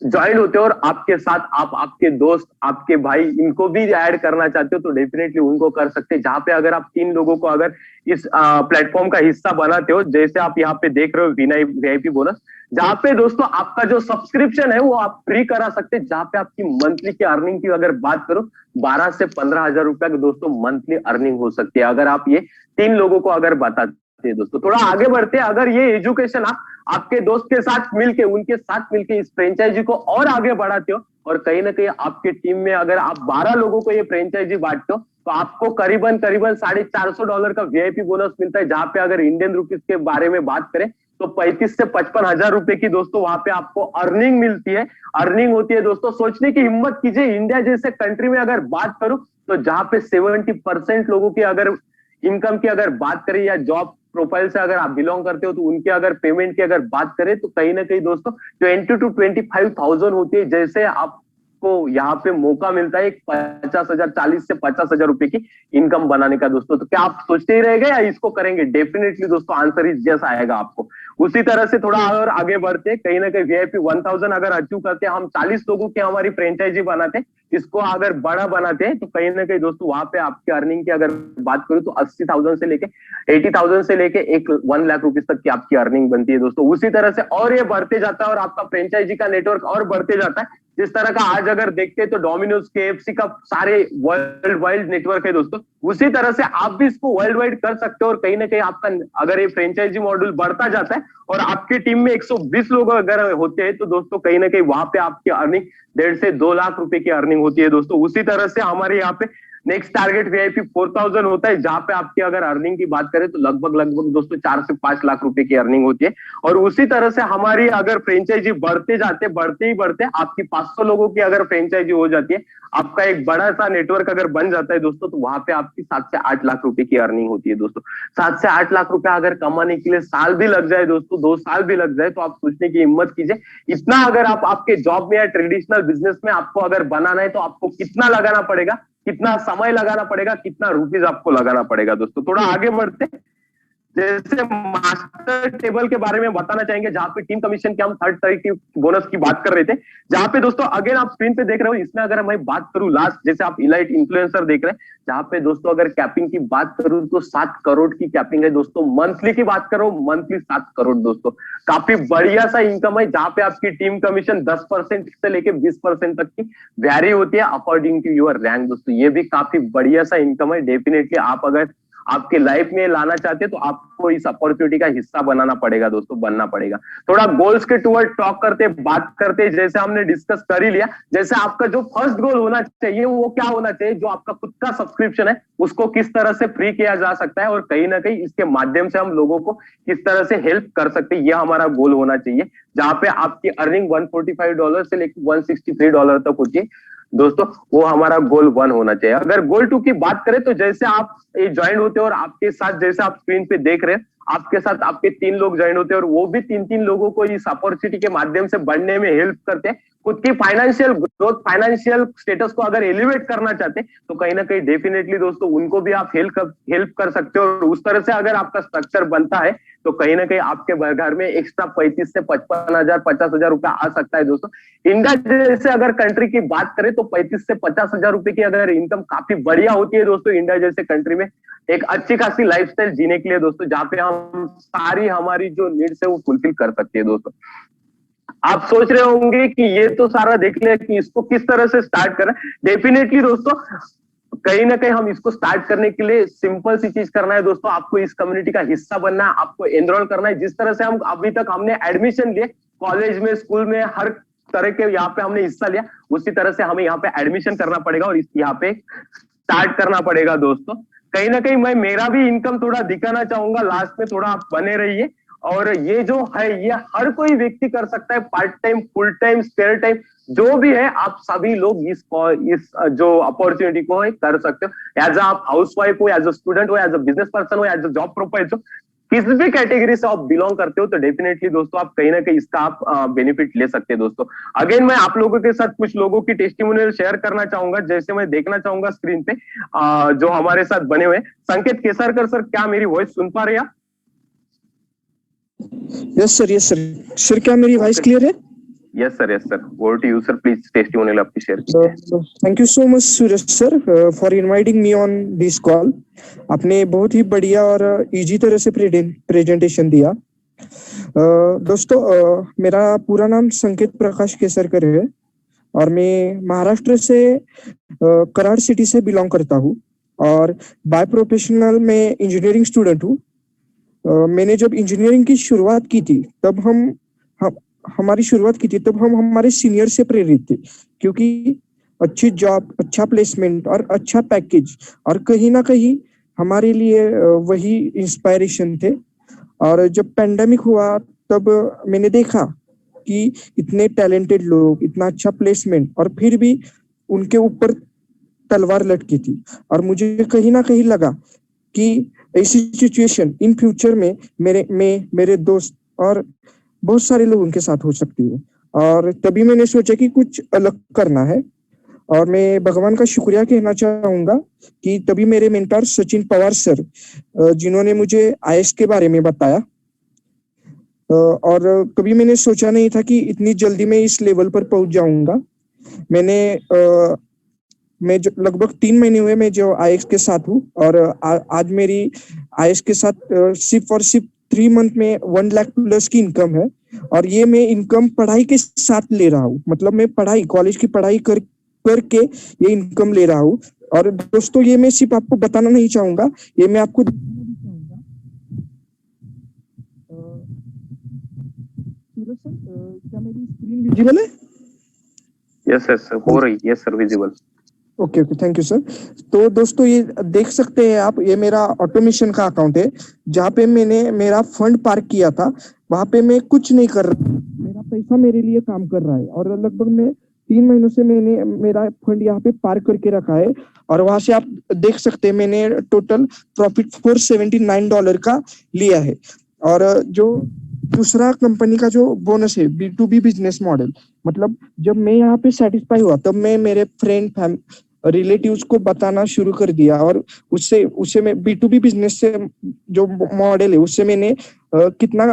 ज्वाइन होते हो और आपके साथ आप आपके दोस्त, आपके भाई, इनको भी ऐड करना चाहते हो तो डेफिनेटली उनको कर सकते हैं। जहां पे अगर आप 3 लोगों को अगर इस प्लेटफॉर्म का हिस्सा बनाते हो, जैसे आप यहाँ पे देख रहे हो वीआईपी बोनस, जहां पे दोस्तों आपका जो सब्सक्रिप्शन है वो आप फ्री करा सकते हैं। जहां पे आपकी मंथली की अर्निंग की अगर बात करो 12 से 15 हजार रुपया की दोस्तों मंथली अर्निंग हो सकती है, अगर आप ये 3 लोगों को अगर बताते हैं दोस्तों। थोड़ा आगे बढ़ते हैं, अगर ये एजुकेशन आप आपके दोस्त के साथ मिलके, उनके साथ मिलके इस फ्रेंचाइजी को और आगे बढ़ाते हो, और कहीं ना कहीं आपके टीम में अगर आप 12 लोगों को ये फ्रेंचाइजी बांटते हो तो आपको करीबन करीबन $450 का वीआईपी बोनस मिलता है। जहां पे अगर इंडियन रुपीज के बारे में बात करें तो 35 से 55 हजार रुपए की दोस्तों वहां पे आपको अर्निंग मिलती है, अर्निंग होती है दोस्तों। सोचने की हिम्मत कीजिए, इंडिया जैसे कंट्री में अगर बात करूं तो जहां पे 70% लोगों की अगर इनकम की अगर बात करें या जॉब प्रोफाइल से अगर आप बिलोंग करते हो तो उनके अगर पेमेंट की अगर बात करें तो कहीं ना कहीं दोस्तों 20 to 25,000 होती है। जैसे आपको यहाँ पे मौका मिलता है 50,000, 40 से 50,000 रुपए की इनकम बनाने का दोस्तों। तो क्या आप सोचते ही रहेंगे या इसको करेंगे? डेफिनेटली दोस्तों आंसर इज यस आएगा आपको। उसी तरह से थोड़ा और आगे बढ़ते, कहीं ना कहीं वीआईपी 1000 अगर अचीव करते हैं, हम 40 लोगों की हमारी फ्रेंचाइजी बनाते हैं, इसको अगर बड़ा बनाते हैं तो कहीं ना कहीं दोस्तों वहां पे आपकी अर्निंग की अगर बात करूं तो 80,000 से लेके 80,000 से लेके 1 लाख रुपीज तक की आपकी अर्निंग बनती है दोस्तों। उसी तरह से और ये बढ़ते जाता है और आपका फ्रेंचाइजी का नेटवर्क और बढ़ते जाता है। जिस तरह का आज अगर देखते हैं तो डोमिनोज, केएफसी का सारे वर्ल्ड वाइड नेटवर्क है दोस्तों, उसी तरह से आप भी इसको वर्ल्ड वाइड कर सकते हो। और कहीं ना कहीं आपका अगर ये फ्रेंचाइजी मॉडल बढ़ता जाता है और आपकी टीम में 120 लोग अगर होते हैं तो दोस्तों कहीं ना कहीं वहां पे आपकी अर्निंग 1.5 से 2 लाख रुपए की अर्निंग होती है दोस्तों। उसी तरह से हमारे यहाँ पे नेक्स्ट टारगेट वीआईपी 4000 होता है, जहां पे आपकी अगर अर्निंग की बात करें तो लगभग दोस्तों 4 से 5 लाख रुपए की अर्निंग होती है। और उसी तरह से हमारी अगर फ्रेंचाइजी बढ़ते ही बढ़ते आपकी 500 लोगों की अगर फ्रेंचाइजी हो जाती है, आपका एक बड़ा सा नेटवर्क अगर बन जाता है दोस्तों, तो वहां पे आपकी 7 से 8 लाख रुपए की अर्निंग होती है दोस्तों। 7 से 8 लाख रुपया अगर कमाने के लिए साल भी लग जाए दोस्तों, 2 साल भी लग जाए, तो आप सोचने की हिम्मत कीजिए इतना अगर आप आपके जॉब में या ट्रेडिशनल बिजनेस में आपको अगर बनाना है तो आपको कितना लगाना पड़ेगा, कितना समय लगाना पड़ेगा, कितना रुपीज आपको लगाना पड़ेगा दोस्तों। थोड़ा आगे बढ़ते, जैसे मास्टर टेबल के बारे में बताना चाहेंगे, जहां पे टीम कमीशन के हम थर्ड तरह की बोनस की बात कर रहे थे। जहां पे दोस्तों अगेन आप स्क्रीन पे देख रहे हो, इसमें अगर मैं बात करूं लास्ट, जैसे आप इलाइट इन्फ्लुएंसर देख रहे हैं, जहां पे दोस्तों अगर कैपिंग की बात करूं तो 7 करोड़ की कैपिंग है दोस्तों। मंथली की बात करो, मंथली 7 करोड़ दोस्तों, काफी बढ़िया सा इनकम है। जहां पे आपकी टीम कमीशन 10% से लेके 20% तक की वैरी होती है अकॉर्डिंग टू योर रैंक दोस्तों। ये भी काफी बढ़िया सा इनकम है। डेफिनेटली आप अगर आपके लाइफ में लाना चाहते हैं तो आपको इस अपॉर्चुनिटी का हिस्सा बनाना पड़ेगा दोस्तों, बनना पड़ेगा। थोड़ा गोल्स के टूवर्ड टॉक करते, बात करते, जैसे हमने डिस्कस कर ही लिया, जैसे आपका जो फर्स्ट गोल होना चाहिए वो क्या होना चाहिए, जो आपका खुद का सब्सक्रिप्शन है उसको किस तरह से फ्री किया जा सकता है और कहीं ना कहीं इसके माध्यम से हम लोगों को किस तरह से हेल्प कर सकते हैं, यह हमारा गोल होना चाहिए। जहां पे आपकी अर्निंग $145 से लेकर $163 तक होती है दोस्तों, वो हमारा गोल 1 होना चाहिए। अगर गोल 2 की बात करें तो जैसे आप ये ज्वाइन होते हैं और आपके साथ, जैसे आप स्क्रीन पे देख रहे हैं, आपके साथ आपके 3 लोग ज्वाइन होते हैं और वो भी 3-3 लोगों को इस अपॉर्चुनिटी के माध्यम से बढ़ने में हेल्प करते हैं। खुद की फाइनेंशियल ग्रोथ, फाइनेंशियल स्टेटस को अगर एलिवेट करना चाहते हैं तो कहीं ना कहीं डेफिनेटली दोस्तों उनको भी आप हेल्प कर सकते हो। और उस तरह से अगर आपका स्ट्रक्चर बनता है तो कहीं ना कहीं आपके घर में एक्स्ट्रा 35 से 55,000, 50,000 रुपया आ सकता है दोस्तों। इंडिया जैसे अगर कंट्री की बात करें तो 35 से 50,000 रुपए की अगर इनकम काफी बढ़िया होती है दोस्तों। इंडिया जैसे कंट्री में एक अच्छी खासी लाइफस्टाइल जीने के लिए दोस्तों, जहाँ पे हम सारी हमारी जो नीड्स है वो फुलफिल कर सकते हैं दोस्तों। आप सोच रहे होंगे कि ये तो सारा देख लिया कि इसको किस तरह से स्टार्ट करें। डेफिनेटली दोस्तों कहीं ना कहीं हम इसको स्टार्ट करने के लिए सिंपल सी चीज करना है दोस्तों, आपको इस कम्युनिटी का हिस्सा बनना है, आपको एनरोल करना है। जिस तरह से हम अभी तक हमने एडमिशन लिए कॉलेज में, स्कूल में, हर तरह के यहाँ पे हमने हिस्सा लिया, उसी तरह से हमें यहाँ पे एडमिशन करना पड़ेगा और यहाँ पे स्टार्ट करना पड़ेगा दोस्तों। कहीं ना कहीं मैं मेरा भी इनकम थोड़ा दिखाना चाहूंगा लास्ट में, थोड़ा आप बने रहिए। और ये जो है ये हर कोई व्यक्ति कर सकता है, part time, full time, spare time, जो भी है आप सभी लोग इस जो अपॉर्चुनिटी को कर सकते हो। एज आप हाउस वाइफ हो, एज अ स्टूडेंट हो, एज अ बिजनेस पर्सन हो, एज अ जॉब प्रोफाइल हो, किस भी कैटेगरी से आप बिलोंग करते हो तो डेफिनेटली दोस्तों आप कहीं ना कहीं इसका आप बेनिफिट ले सकते हैं दोस्तों। अगेन मैं आप लोगों के साथ कुछ लोगों की टेस्टिमोनियल शेयर करना चाहूंगा। जैसे मैं देखना चाहूंगा स्क्रीन पे जो हमारे साथ बने हुए। संकेत केसरकर सर, क्या मेरी वॉइस सुन पा रहे हैं? यस सर, सर क्या मेरी वॉइस क्लियर है? Yes sir, over to you sir, please testimonial आपकी share कीजिए। Thank you so much Suraj sir for inviting me on this call. आपने बहुत ही बढ़िया और इजी तरह से प्रेजेंटेशन दिया। दोस्तों मेरा पूरा नाम संकेत प्रकाश केसरकर है और मैं महाराष्ट्र से कराड़ सिटी से बिलोंग करता हूँ और बाय प्रोफेशनल मैं इंजीनियरिंग स्टूडेंट हूँ। मैंने जब इंजीनियरिंग की शुरुआत की थी तब हमारी शुरुआत की थी तब हम हमारे सीनियर से प्रेरित थे, क्योंकि अच्छी जॉब, अच्छा प्लेसमेंट और अच्छा पैकेज और कहीं ना कहीं हमारे लिए वही इंस्पायरेशन थे। और जब पैंडेमिक हुआ तब मैंने देखा कि इतने टैलेंटेड लोग, इतना अच्छा प्लेसमेंट और फिर भी उनके ऊपर तलवार लटकी थी और मुझे कहीं ना कहीं लगा कि ऐसी सिचुएशन इन फ्यूचर में मेरे दोस्त और बहुत सारे लोगों के साथ हो सकती है। और तभी मैंने सोचा कि कुछ अलग करना है और मैं भगवान का शुक्रिया कहना चाहूंगा कि तभी मेरे मेंटर सचिन पवार सर, जिन्होंने मुझे आईएएस के बारे में बताया, और कभी मैंने सोचा नहीं था कि इतनी जल्दी मैं इस लेवल पर पहुंच जाऊंगा। मैं जो लगभग 3 महीने हुए मैं जो आईएएस के साथ हूँ और आज मेरी आईएएस के साथ सिर्फ और सिर्फ 3 मंथ में 1 लाख प्लस की इनकम है और ये मैं इनकम पढ़ाई के साथ ले रहा हूँ। मतलब मैं कॉलेज की पढ़ाई करके ये इनकम ले रहा हूँ। और दोस्तों ये मैं सिर्फ आपको बताना नहीं चाहूंगा, ये मैं आपको क्या मेरी स्क्रीन विजिबल है? यस सर, हो रही है sir, visible. Okay, thank you sir. तो दोस्तों ये देख सकते हैं आप, ये मेरा ऑटोमेशन का अकाउंट है जहाँ पे मैंने मेरा फंड पार्क किया था। वहां पे मैं कुछ नहीं कर रहा, मेरा पैसा मेरे लिए काम कर रहा है और लगभग मैं 3 महीनों से मैंने मेरा फंड यहाँ पे पार्क करके रखा है। और वहां से आप देख सकते हैं मैंने टोटल प्रॉफिट $479 का लिया है। और जो दूसरा कंपनी का जो बोनस है B2B बिजनेस मॉडल, मतलब जब मैं यहाँ पे सेटिस्फाई हुआ तब मैं मेरे फ्रेंड रिलेटिव्स को बताना शुरू कर दिया और उससे मैं B2B बिजनेस से जो मॉडल है उससे मैंने कितना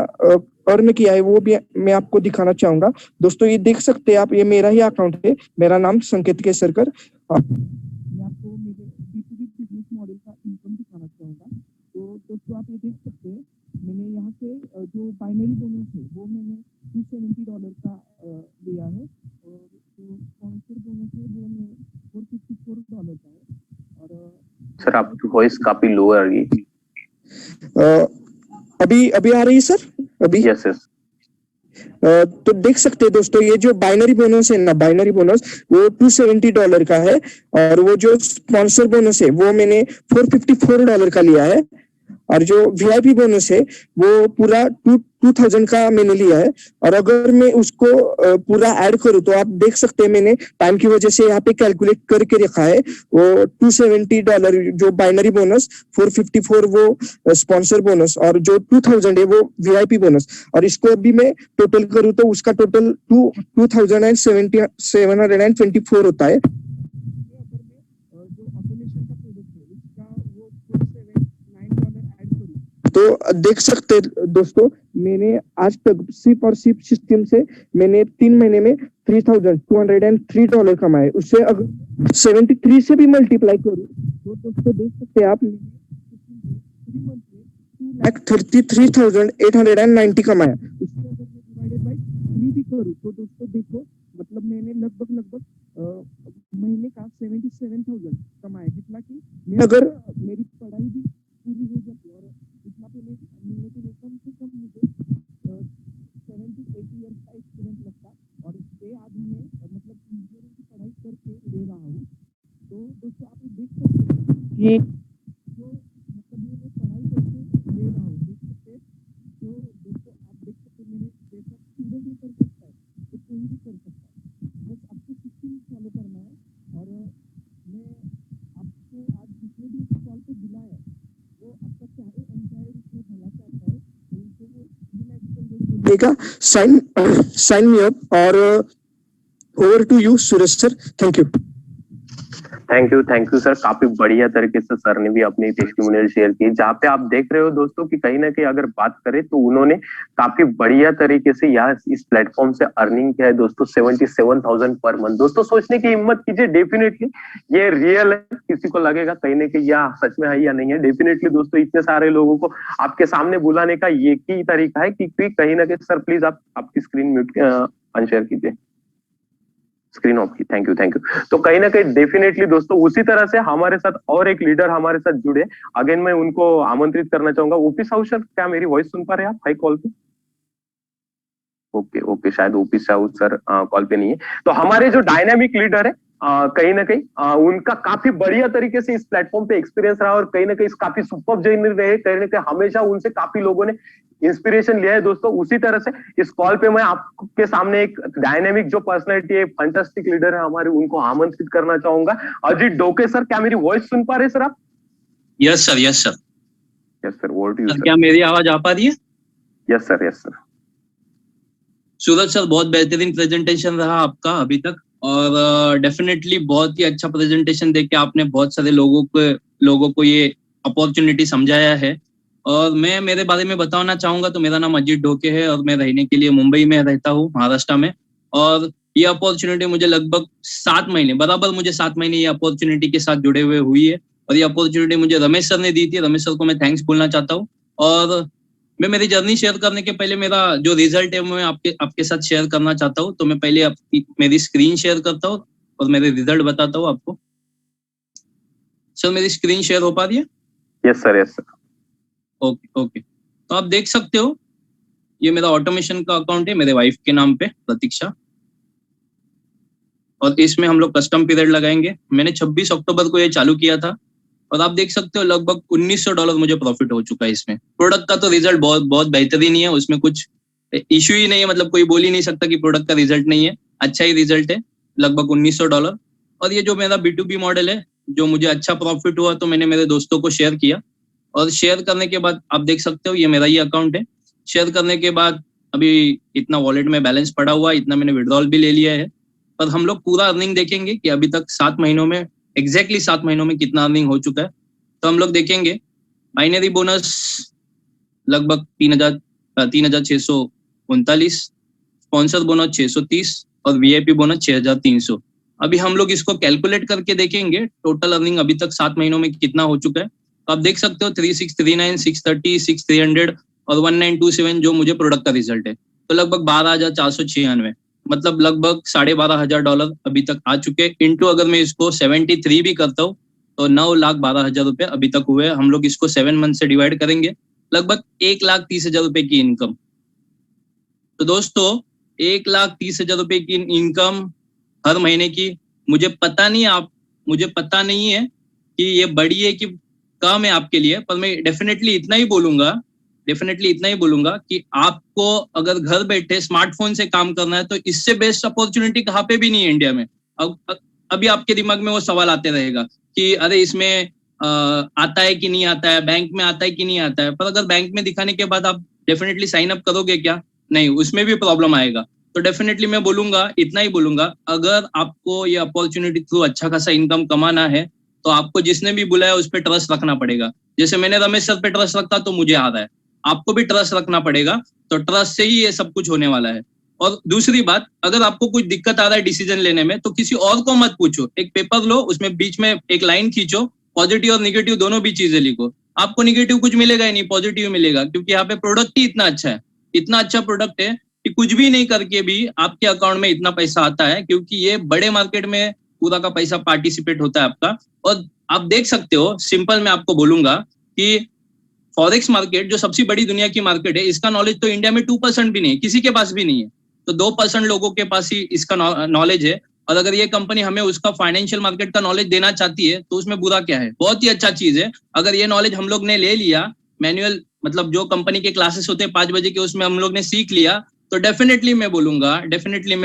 अर्न किया है वो भी मैं आपको दिखाना चाहूंगा। दोस्तों ये देख सकते हैं आप, ये मेरा ही अकाउंट है, मेरा नाम संकेत केसरकर। मैं आपको मेरे B2B बिजनेस मॉडल का इनकम दिखाना चाहूंगा। तो दोस्तों आप ये देख सकते हैं मैंने यहाँ से जो बाइनरी बोनस है वो मैंने $270 का लिया है और जो स्पॉन्सर बोनस है वो मैं $454 का है। और सर आपकी वॉइस काफी लो आ रही है। अभी आ रही है सर? अभी यस यस। तो देख सकते हैं दोस्तों ये जो बाइनरी बोनस है ना, बाइनरी बोनस वो $270 का है और वो जो स्पॉन्सर बोनस है वो मैंने $454 का लिया है और जो VIP बोनस है वो पूरा 2000 का मैंने लिया है। और अगर मैं उसको पूरा ऐड करूँ तो आप देख सकते हैं मैंने टाइम की वजह से यहाँ पे कैलकुलेट करके रखा है। वो $270 जो बाइनरी बोनस, 454 वो स्पॉन्सर बोनस और जो 2000 है वो VIP बोनस। और इसको अभी मैं टोटल करूँ तो उसका टोटल 2724 होता है। तो देख सकते दोस्तों मैंने आज तक सिर्फ और सिर्फ सिस्टम से मैंने 3 महीने में $3203 कमाए। उससे अगर 73 से भी मल्टीप्लाई करूं तो दोस्तों देख सकते हैं आप 2,33,890 कमाया। उससे अगर मैं डिवाइडेड बाय 3 भी करूं तो दोस्तों देखो मतलब मैंने लगभग महीने का 77,000 कमाया, जितना कि अगर मेरी पढ़ाई भी पूरी हो जाती और इतना पे मिलने के लिए कम से कम मुझे 7 to 8 ईयर का एक्सपीरियंस लगता और इससे आज मैं मतलब इंजीनियरिंग की पढ़ाई करके ले रहा हूँ। तो दोस्तों आप देख सकते हैं कि जो मतलब ये मैं पढ़ाई करके ले रहा हूँ, देख सकते हैं। तो दोस्तों आप देख सकते हैं मेरे जैसा स्टूडेंट भी कर सकता है तो कोई भी कर सकता है, बस आपको सिस्टम फॉलो करना है। और मैं आपको आज जितने भी इस कॉल पे बुलाया है वो आपका चाहे एम्प्लॉयर इसमें भला चाहता है तो उनको वो देगा। साइन मी अप और over to you Suraj sir, thank you. Thank you sir, काफी बढ़िया तरीके से सर ने भी अपनी टेस्टिमोनियल शेयर की, जहाँ पे आप देख रहे हो दोस्तों कि कहीं ना कहीं अगर बात करें तो उन्होंने काफी बढ़िया तरीके से यहाँ इस प्लेटफॉर्म से अर्निंग किया है दोस्तों, 77,000 पर मंथ। दोस्तों सोचने की हिम्मत कीजिए, डेफिनेटली ये रियल है। किसी को लगेगा कहीं ना कहीं या सच में है या नहीं है, डेफिनेटली दोस्तों इतने सारे लोगों को आपके सामने बुलाने का ये ही तरीका है कि कहीं ना कहीं सर प्लीज आप आपकी स्क्रीन म्यूट अनशेयर कीजिए, स्क्रीन ऑफ की। Thank you. तो कहीं ना कहीं डेफिनेटली दोस्तों उसी तरह से हमारे साथ और एक लीडर हमारे साथ जुड़े, अगेन मैं उनको आमंत्रित करना चाहूंगा। ओपी साहू सर, क्या मेरी वॉइस सुन पा रहे हैं आप हाई कॉल पे? ओके, शायद ओपी साहू सर कॉल पे नहीं है। तो हमारे जो डायनामिक लीडर है कहीं ना कहीं उनका काफी बढ़िया तरीके से इस प्लेटफॉर्म पे एक्सपीरियंस रहा और कहीं ना कहीं काफी सुपर जर्नी रहे, कहीं ना कहीं हमेशा उनसे काफी लोगों ने इंस्पिरेशन लिया है दोस्तों। उसी तरह से इस कॉल पे मैं आपके सामने एक डायनेमिक जो पर्सनैलिटी है, फैंटास्टिक लीडर है हमारे, उनको आमंत्रित करना चाहूंगा। अजीत डोके सर, क्या मेरी वॉइस सुन पा रहे हैं सर आप? Yes sir. Yes sir, word to you sir. क्या मेरी आवाज आ पा रही है? Yes sir. सूरज सर, बहुत बेहतरीन प्रेजेंटेशन रहा आपका अभी तक, और डेफिनेटली बहुत ही अच्छा प्रेजेंटेशन देके आपने बहुत सारे लोगों को ये अपॉर्चुनिटी समझाया है। और मैं मेरे बारे में बताना चाहूंगा तो मेरा नाम अजीत डोके है और मैं रहने के लिए मुंबई में रहता हूँ, महाराष्ट्र में। और ये अपॉर्चुनिटी मुझे लगभग 7 महीने बराबर मुझे 7 महीने ये अपॉर्चुनिटी के साथ जुड़े हुए हुई है। और ये अपॉर्चुनिटी मुझे रमेश सर ने दी थी, रमेश सर को मैं थैंक्स बोलना चाहता हूँ। और मैं मेरी जर्नी शेयर करने के पहले मेरा जो रिजल्ट है मैं आपके साथ शेयर करना चाहता हूँ। तो मैं पहले मेरी स्क्रीन शेयर करता हूँ और मेरे रिजल्ट बताता हूँ आपको। सर मेरी स्क्रीन शेयर हो पा रही है? Yes sir. ओके। तो आप देख सकते हो ये मेरा ऑटोमेशन का अकाउंट है, मेरे वाइफ के नाम पे प्रतीक्षा, और इसमें हम लोग कस्टम पीरियड लगाएंगे। मैंने 26 अक्टूबर को ये चालू किया था और आप देख सकते हो लगभग $1900 मुझे प्रॉफिट हो चुका है इसमें। प्रोडक्ट का तो रिजल्ट बहुत बेहतरीन ही है, उसमें कुछ इश्यू ही नहीं है, मतलब कोई बोल ही नहीं सकता कि प्रोडक्ट का रिजल्ट नहीं है, अच्छा ही रिजल्ट है, लगभग $1900। और ये जो मेरा B2B मॉडल है जो मुझे अच्छा प्रॉफिट हुआ तो मैंने मेरे दोस्तों को शेयर किया, और शेयर करने के बाद आप देख सकते हो ये मेरा ही अकाउंट है। शेयर करने के बाद अभी इतना वॉलेट में बैलेंस पड़ा हुआ है, इतना मैंने विड्रॉल भी ले लिया है। पर हम लोग पूरा अर्निंग देखेंगे कि अभी तक 7 महीनों में एग्जैक्टली 7 महीनों में कितना अर्निंग हो चुका है। तो हम लोग देखेंगे बाइनरी बोनस लगभग 3,639, स्पॉन्सर बोनस 630 और VIP बोनस 6,300। अभी हम लोग इसको कैलकुलेट करके देखेंगे टोटल अर्निंग अभी तक 7 महीनों में कितना हो चुका है। तो आप देख सकते हो 3639, 630, 6300 और 1927 जो मुझे प्रोडक्ट का रिजल्ट है, तो लगभग 12,496, मतलब लगभग $12,500 अभी तक आ चुके। इंटू अगर मैं इसको 73 भी करता हूँ तो 9,12,000 रुपए अभी तक हुए। हम लोग इसको 7 मंथ से डिवाइड करेंगे, लगभग 1,30,000 रुपए की इनकम। तो दोस्तों 1,30,000 रुपए की इनकम हर महीने की, मुझे पता नहीं है कि ये बड़ी है कि कम है आपके लिए, पर मैं डेफिनेटली इतना ही बोलूंगा कि आपको अगर घर बैठे स्मार्टफोन से काम करना है तो इससे बेस्ट अपॉर्चुनिटी कहाँ पे भी नहीं है इंडिया में। अभी आपके दिमाग में वो सवाल आते रहेगा कि अरे इसमें आता है कि नहीं आता है, बैंक में आता है कि नहीं आता है। पर अगर बैंक में दिखाने के बाद आप डेफिनेटली साइन अप करोगे क्या? नहीं, उसमें भी प्रॉब्लम आएगा। तो डेफिनेटली मैं इतना ही बोलूंगा, अगर आपको ये अपॉर्चुनिटी थ्रू अच्छा खासा इनकम कमाना है तो आपको जिसने भी बुलाया उस पर ट्रस्ट रखना पड़ेगा। जैसे मैंने रमेश सर पे ट्रस्ट रखा तो मुझे आ रहा है, आपको भी ट्रस्ट रखना पड़ेगा। तो ट्रस्ट से ही ये सब कुछ होने वाला है। और दूसरी बात, अगर आपको कुछ दिक्कत आ रहा है डिसीजन लेने में तो किसी और को मत पूछो, एक पेपर लो, उसमें बीच में एक लाइन खींचो, पॉजिटिव और निगेटिव दोनों भी चीजें लिखो। आपको निगेटिव कुछ मिलेगा ही नहीं, पॉजिटिव मिलेगा, क्योंकि यहाँ पे प्रोडक्ट ही इतना अच्छा है, इतना अच्छा प्रोडक्ट है कि कुछ भी नहीं करके भी आपके अकाउंट में इतना पैसा आता है, क्योंकि ये बड़े मार्केट में पूरा का पैसा पार्टिसिपेट होता है आपका। और आप देख सकते हो, सिंपल मैं आपको बोलूंगा कि फॉरेक्स मार्केट जो सबसे बड़ी दुनिया की मार्केट है, इसका नॉलेज तो इंडिया में 2% भी नहीं है, किसी के पास भी नहीं है। तो 2% लोगों के पास ही इसका नॉलेज है। और अगर ये कंपनी हमें उसका फाइनेंशियल मार्केट का नॉलेज देना चाहती है तो उसमें बुरा क्या है, बहुत ही अच्छा चीज है। अगर ये नॉलेज हम लोग ने ले लिया, मैनुअल मतलब जो कंपनी के क्लासेस होते हैं 5 बजे के, उसमें हम लोग ने सीख लिया, तो डेफिनेटली मैं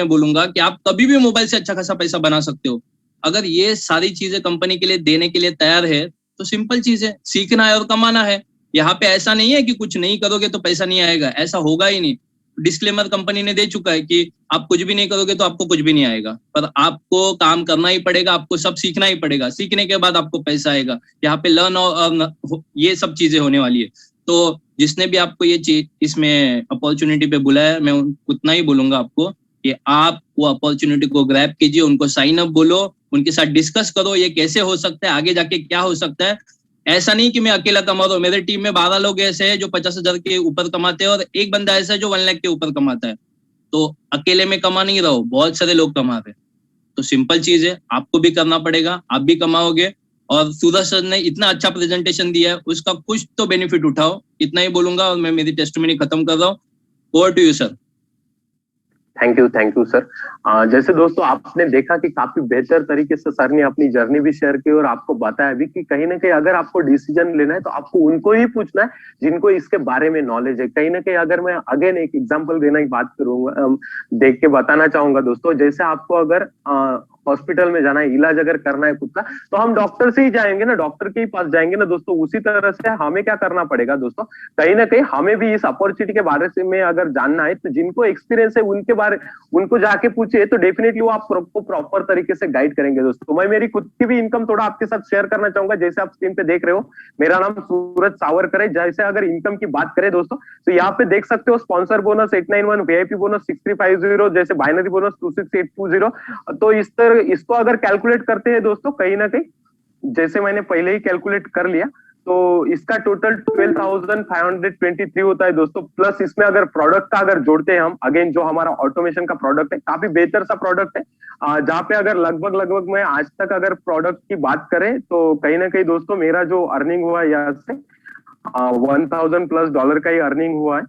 बोलूंगा कि आप कभी भी मोबाइल से अच्छा खासा पैसा बना सकते हो। अगर ये सारी चीजें कंपनी के लिए देने के लिए तैयार है तो सिंपल चीज है, सीखना है और कमाना है। यहाँ पे ऐसा नहीं है कि कुछ नहीं करोगे तो पैसा नहीं आएगा, ऐसा होगा ही नहीं। डिस्क्लेमर कंपनी ने दे चुका है कि आप कुछ भी नहीं करोगे तो आपको कुछ भी नहीं आएगा, पर आपको काम करना ही पड़ेगा, आपको सब सीखना ही पड़ेगा, सीखने के बाद आपको पैसा आएगा। यहाँ पे लर्न और ये सब चीजें होने वाली है। तो जिसने भी आपको ये चीज इसमें अपॉर्चुनिटी पे बुलाया, मैं उतना ही बोलूंगा आपको कि आप वो अपॉर्चुनिटी को ग्रैब कीजिए, उनको साइन अप बोलो, उनके साथ डिस्कस करो ये कैसे हो सकता है, आगे जाके क्या हो सकता है। ऐसा नहीं कि मैं अकेला कमा रहा हूँ, मेरे टीम में 12 लोग ऐसे हैं जो 50,000 के ऊपर कमाते हैं और एक बंदा ऐसा है जो 1 लाख के ऊपर कमाता है। तो अकेले में कमा नहीं रहा हूँ, बहुत सारे लोग कमा रहे हैं। तो सिंपल चीज है, आपको भी करना पड़ेगा, आप भी कमाओगे। और सूरज सर ने इतना अच्छा प्रेजेंटेशन दिया है, उसका कुछ तो बेनिफिट उठाओ, इतना ही बोलूंगा और मैं मेरी टेस्टिमनी खत्म कर रहा हूँ। Over to you sir. Thank you sir. जैसे दोस्तों आपने देखा कि काफी बेहतर तरीके से सर ने अपनी जर्नी भी शेयर की और आपको बताया भी कि कहीं ना कहीं अगर आपको डिसीजन लेना है तो आपको उनको ही पूछना है जिनको इसके बारे में नॉलेज है। कहीं ना कहीं अगर मैं अगेन एक एग्जांपल देना की बात करूंगा, देख के बताना चाहूंगा दोस्तों, जैसे आपको अगर हॉस्पिटल में जाना है, इलाज अगर करना है खुद का, तो हम डॉक्टर से ही जाएंगे ना, डॉक्टर के ही पास जाएंगे ना दोस्तों। उसी तरह से हमें क्या करना पड़ेगा दोस्तों, कहीं ना कहीं हमें भी इस अपॉर्चुनिटी के बारे में अगर जानना है तो जिनको एक्सपीरियंस है उनको जाके पूछिए, तो डेफिनेटली वो आपको प्रॉपर तरीके से गाइड करेंगे दोस्तों। मैं मेरी खुद की भी इनकम थोड़ा आपके साथ शेयर करना चाहूंगा। जैसे आप स्क्रीन पे देख रहे हो, मेरा नाम सूरज सावरकर है। जैसे अगर इनकम की बात करें दोस्तों, तो यहाँ पे देख सकते हो स्पॉन्सर बोनस 891, वीआईपी बोनस 6350, जैसे बाइनरी बोनस 26820। तो इसको अगर कैलकुलेट करते हैं दोस्तों, कहीं ना कहीं जैसे मैंने पहले ही कैलकुलेट कर लिया, तो इसका टोटल 12,523 होता है दोस्तों। प्लस इसमें अगर प्रोडक्ट का अगर जोड़ते हैं हम, अगेन जो हमारा ऑटोमेशन का प्रोडक्ट है, काफी बेहतर सा प्रोडक्ट है, जहाँ पे अगर लगभग मैं आज तक अगर प्रोडक्ट की बात करें तो कहीं ना कहीं दोस्तों मेरा जो अर्निंग हुआ है यहाँ से $1,000+ का ही अर्निंग हुआ है।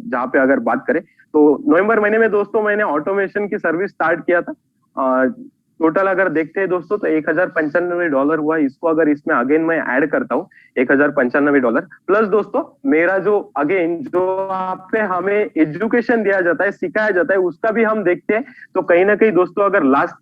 जहाँ पे अगर बात करें तो नवंबर महीने में दोस्तों मैंने ऑटोमेशन की सर्विस स्टार्ट किया था। टोटल अगर देखते हैं दोस्तों तो $1,095 हुआ। इसको अगर इसमें अगेन मैं ऐड करता हूँ $1,095 प्लस दोस्तों मेरा जो अगेन जो आप पे हमें एजुकेशन दिया जाता है, सिखाया जाता है, उसका भी हम देखते हैं। तो कहीं ना कहीं दोस्तों अगर लास्ट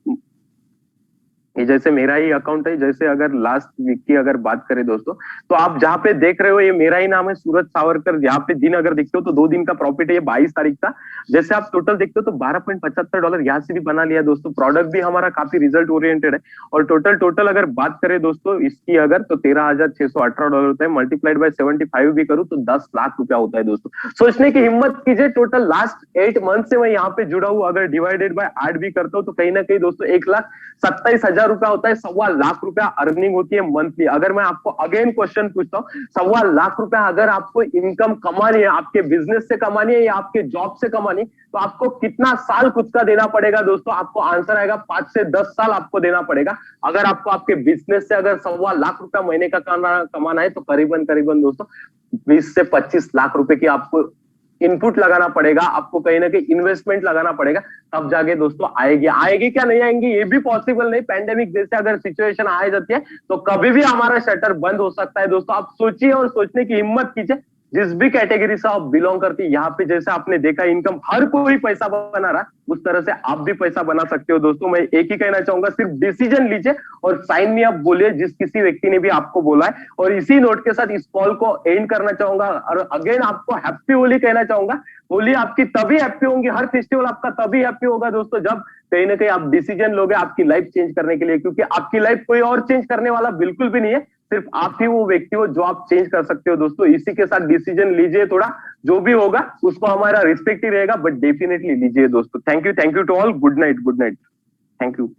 ये जैसे मेरा ही अकाउंट है, जैसे अगर लास्ट वीक की अगर बात करें दोस्तों, तो आप जहाँ पे देख रहे हो ये मेरा ही नाम है सूरज सावरकर। यहाँ पे दिन अगर देखते हो तो 2 दिन का प्रॉफिट है, ये 22 तारीख का। जैसे आप टोटल देखते हो तो $12.75 यहाँ से भी बना लिया दोस्तों। प्रोडक्ट भी हमारा काफी रिजल्ट ओरिएंटेड है। और टोटल अगर बात करें दोस्तों इसकी अगर, तो $13,618 होता है। मल्टीप्लाइड बाय 75 भी करूँ तो 10 लाख रुपया होता है दोस्तों। सोचने की हिम्मत कीजिए, टोटल लास्ट 8 मंथ से मैं यहाँ पे जुड़ा हूँ। अगर डिवाइडेड बाय 8 भी करता हूँ तो कहीं ना कहीं दोस्तों 1,27,000 रुपया होता है। 1.25 लाख रुपया अर्निंग होती है मंथली। अगर मैं आपको अगेन क्वेश्चन पूछता हूँ, 1.25 लाख रुपया अगर आपको इनकम कमानी है, आपके बिजनेस से कमानी है या आपके जॉब से कमानी, तो आपको कितना साल खुद का देना पड़ेगा दोस्तों? आपको आंसर आएगा 5 से 10 साल आपको देना पड़ेगा। अगर आपको आपके बिजनेस से अगर 1.25 लाख रुपया महीने का कमाना है तो करीबन दोस्तों 20 से 25 लाख रुपए की आपको इनपुट लगाना पड़ेगा, आपको कहीं ना कहीं इन्वेस्टमेंट लगाना पड़ेगा, तब जाके दोस्तों आएगी क्या नहीं आएंगी ये भी पॉसिबल नहीं। पैंडेमिक जैसे अगर सिचुएशन आ जाती है तो कभी भी हमारा शटर बंद हो सकता है दोस्तों। आप सोचिए और सोचने की हिम्मत कीजिए, जिस भी कैटेगरी से आप बिलोंग करती है, यहाँ पे जैसे आपने देखा इनकम हर कोई पैसा बना रहा, उस तरह से आप भी पैसा बना सकते हो दोस्तों। मैं एक ही कहना चाहूंगा, सिर्फ डिसीजन लीजिए और साइन में आप बोलिए जिस किसी व्यक्ति ने भी आपको बोला है। और इसी नोट के साथ इस कॉल को एंड करना चाहूंगा और अगेन आपको हैप्पी होली कहना चाहूंगा। होली आपकी तभी हैप्पी होंगी, हर फेस्टिवल आपका तभी हैप्पी होगा दोस्तों जब कहीं ना कहीं आप डिसीजन लोगे आपकी लाइफ चेंज करने के लिए, क्योंकि आपकी लाइफ कोई और चेंज करने वाला बिल्कुल भी नहीं है, सिर्फ आप ही वो व्यक्ति हो जो आप चेंज कर सकते हो दोस्तों। इसी के साथ डिसीजन लीजिए, थोड़ा जो भी होगा उसको हमारा रिस्पेक्ट ही रहेगा, बट डेफिनेटली लीजिए दोस्तों। Thank you to all. Good night. Thank you.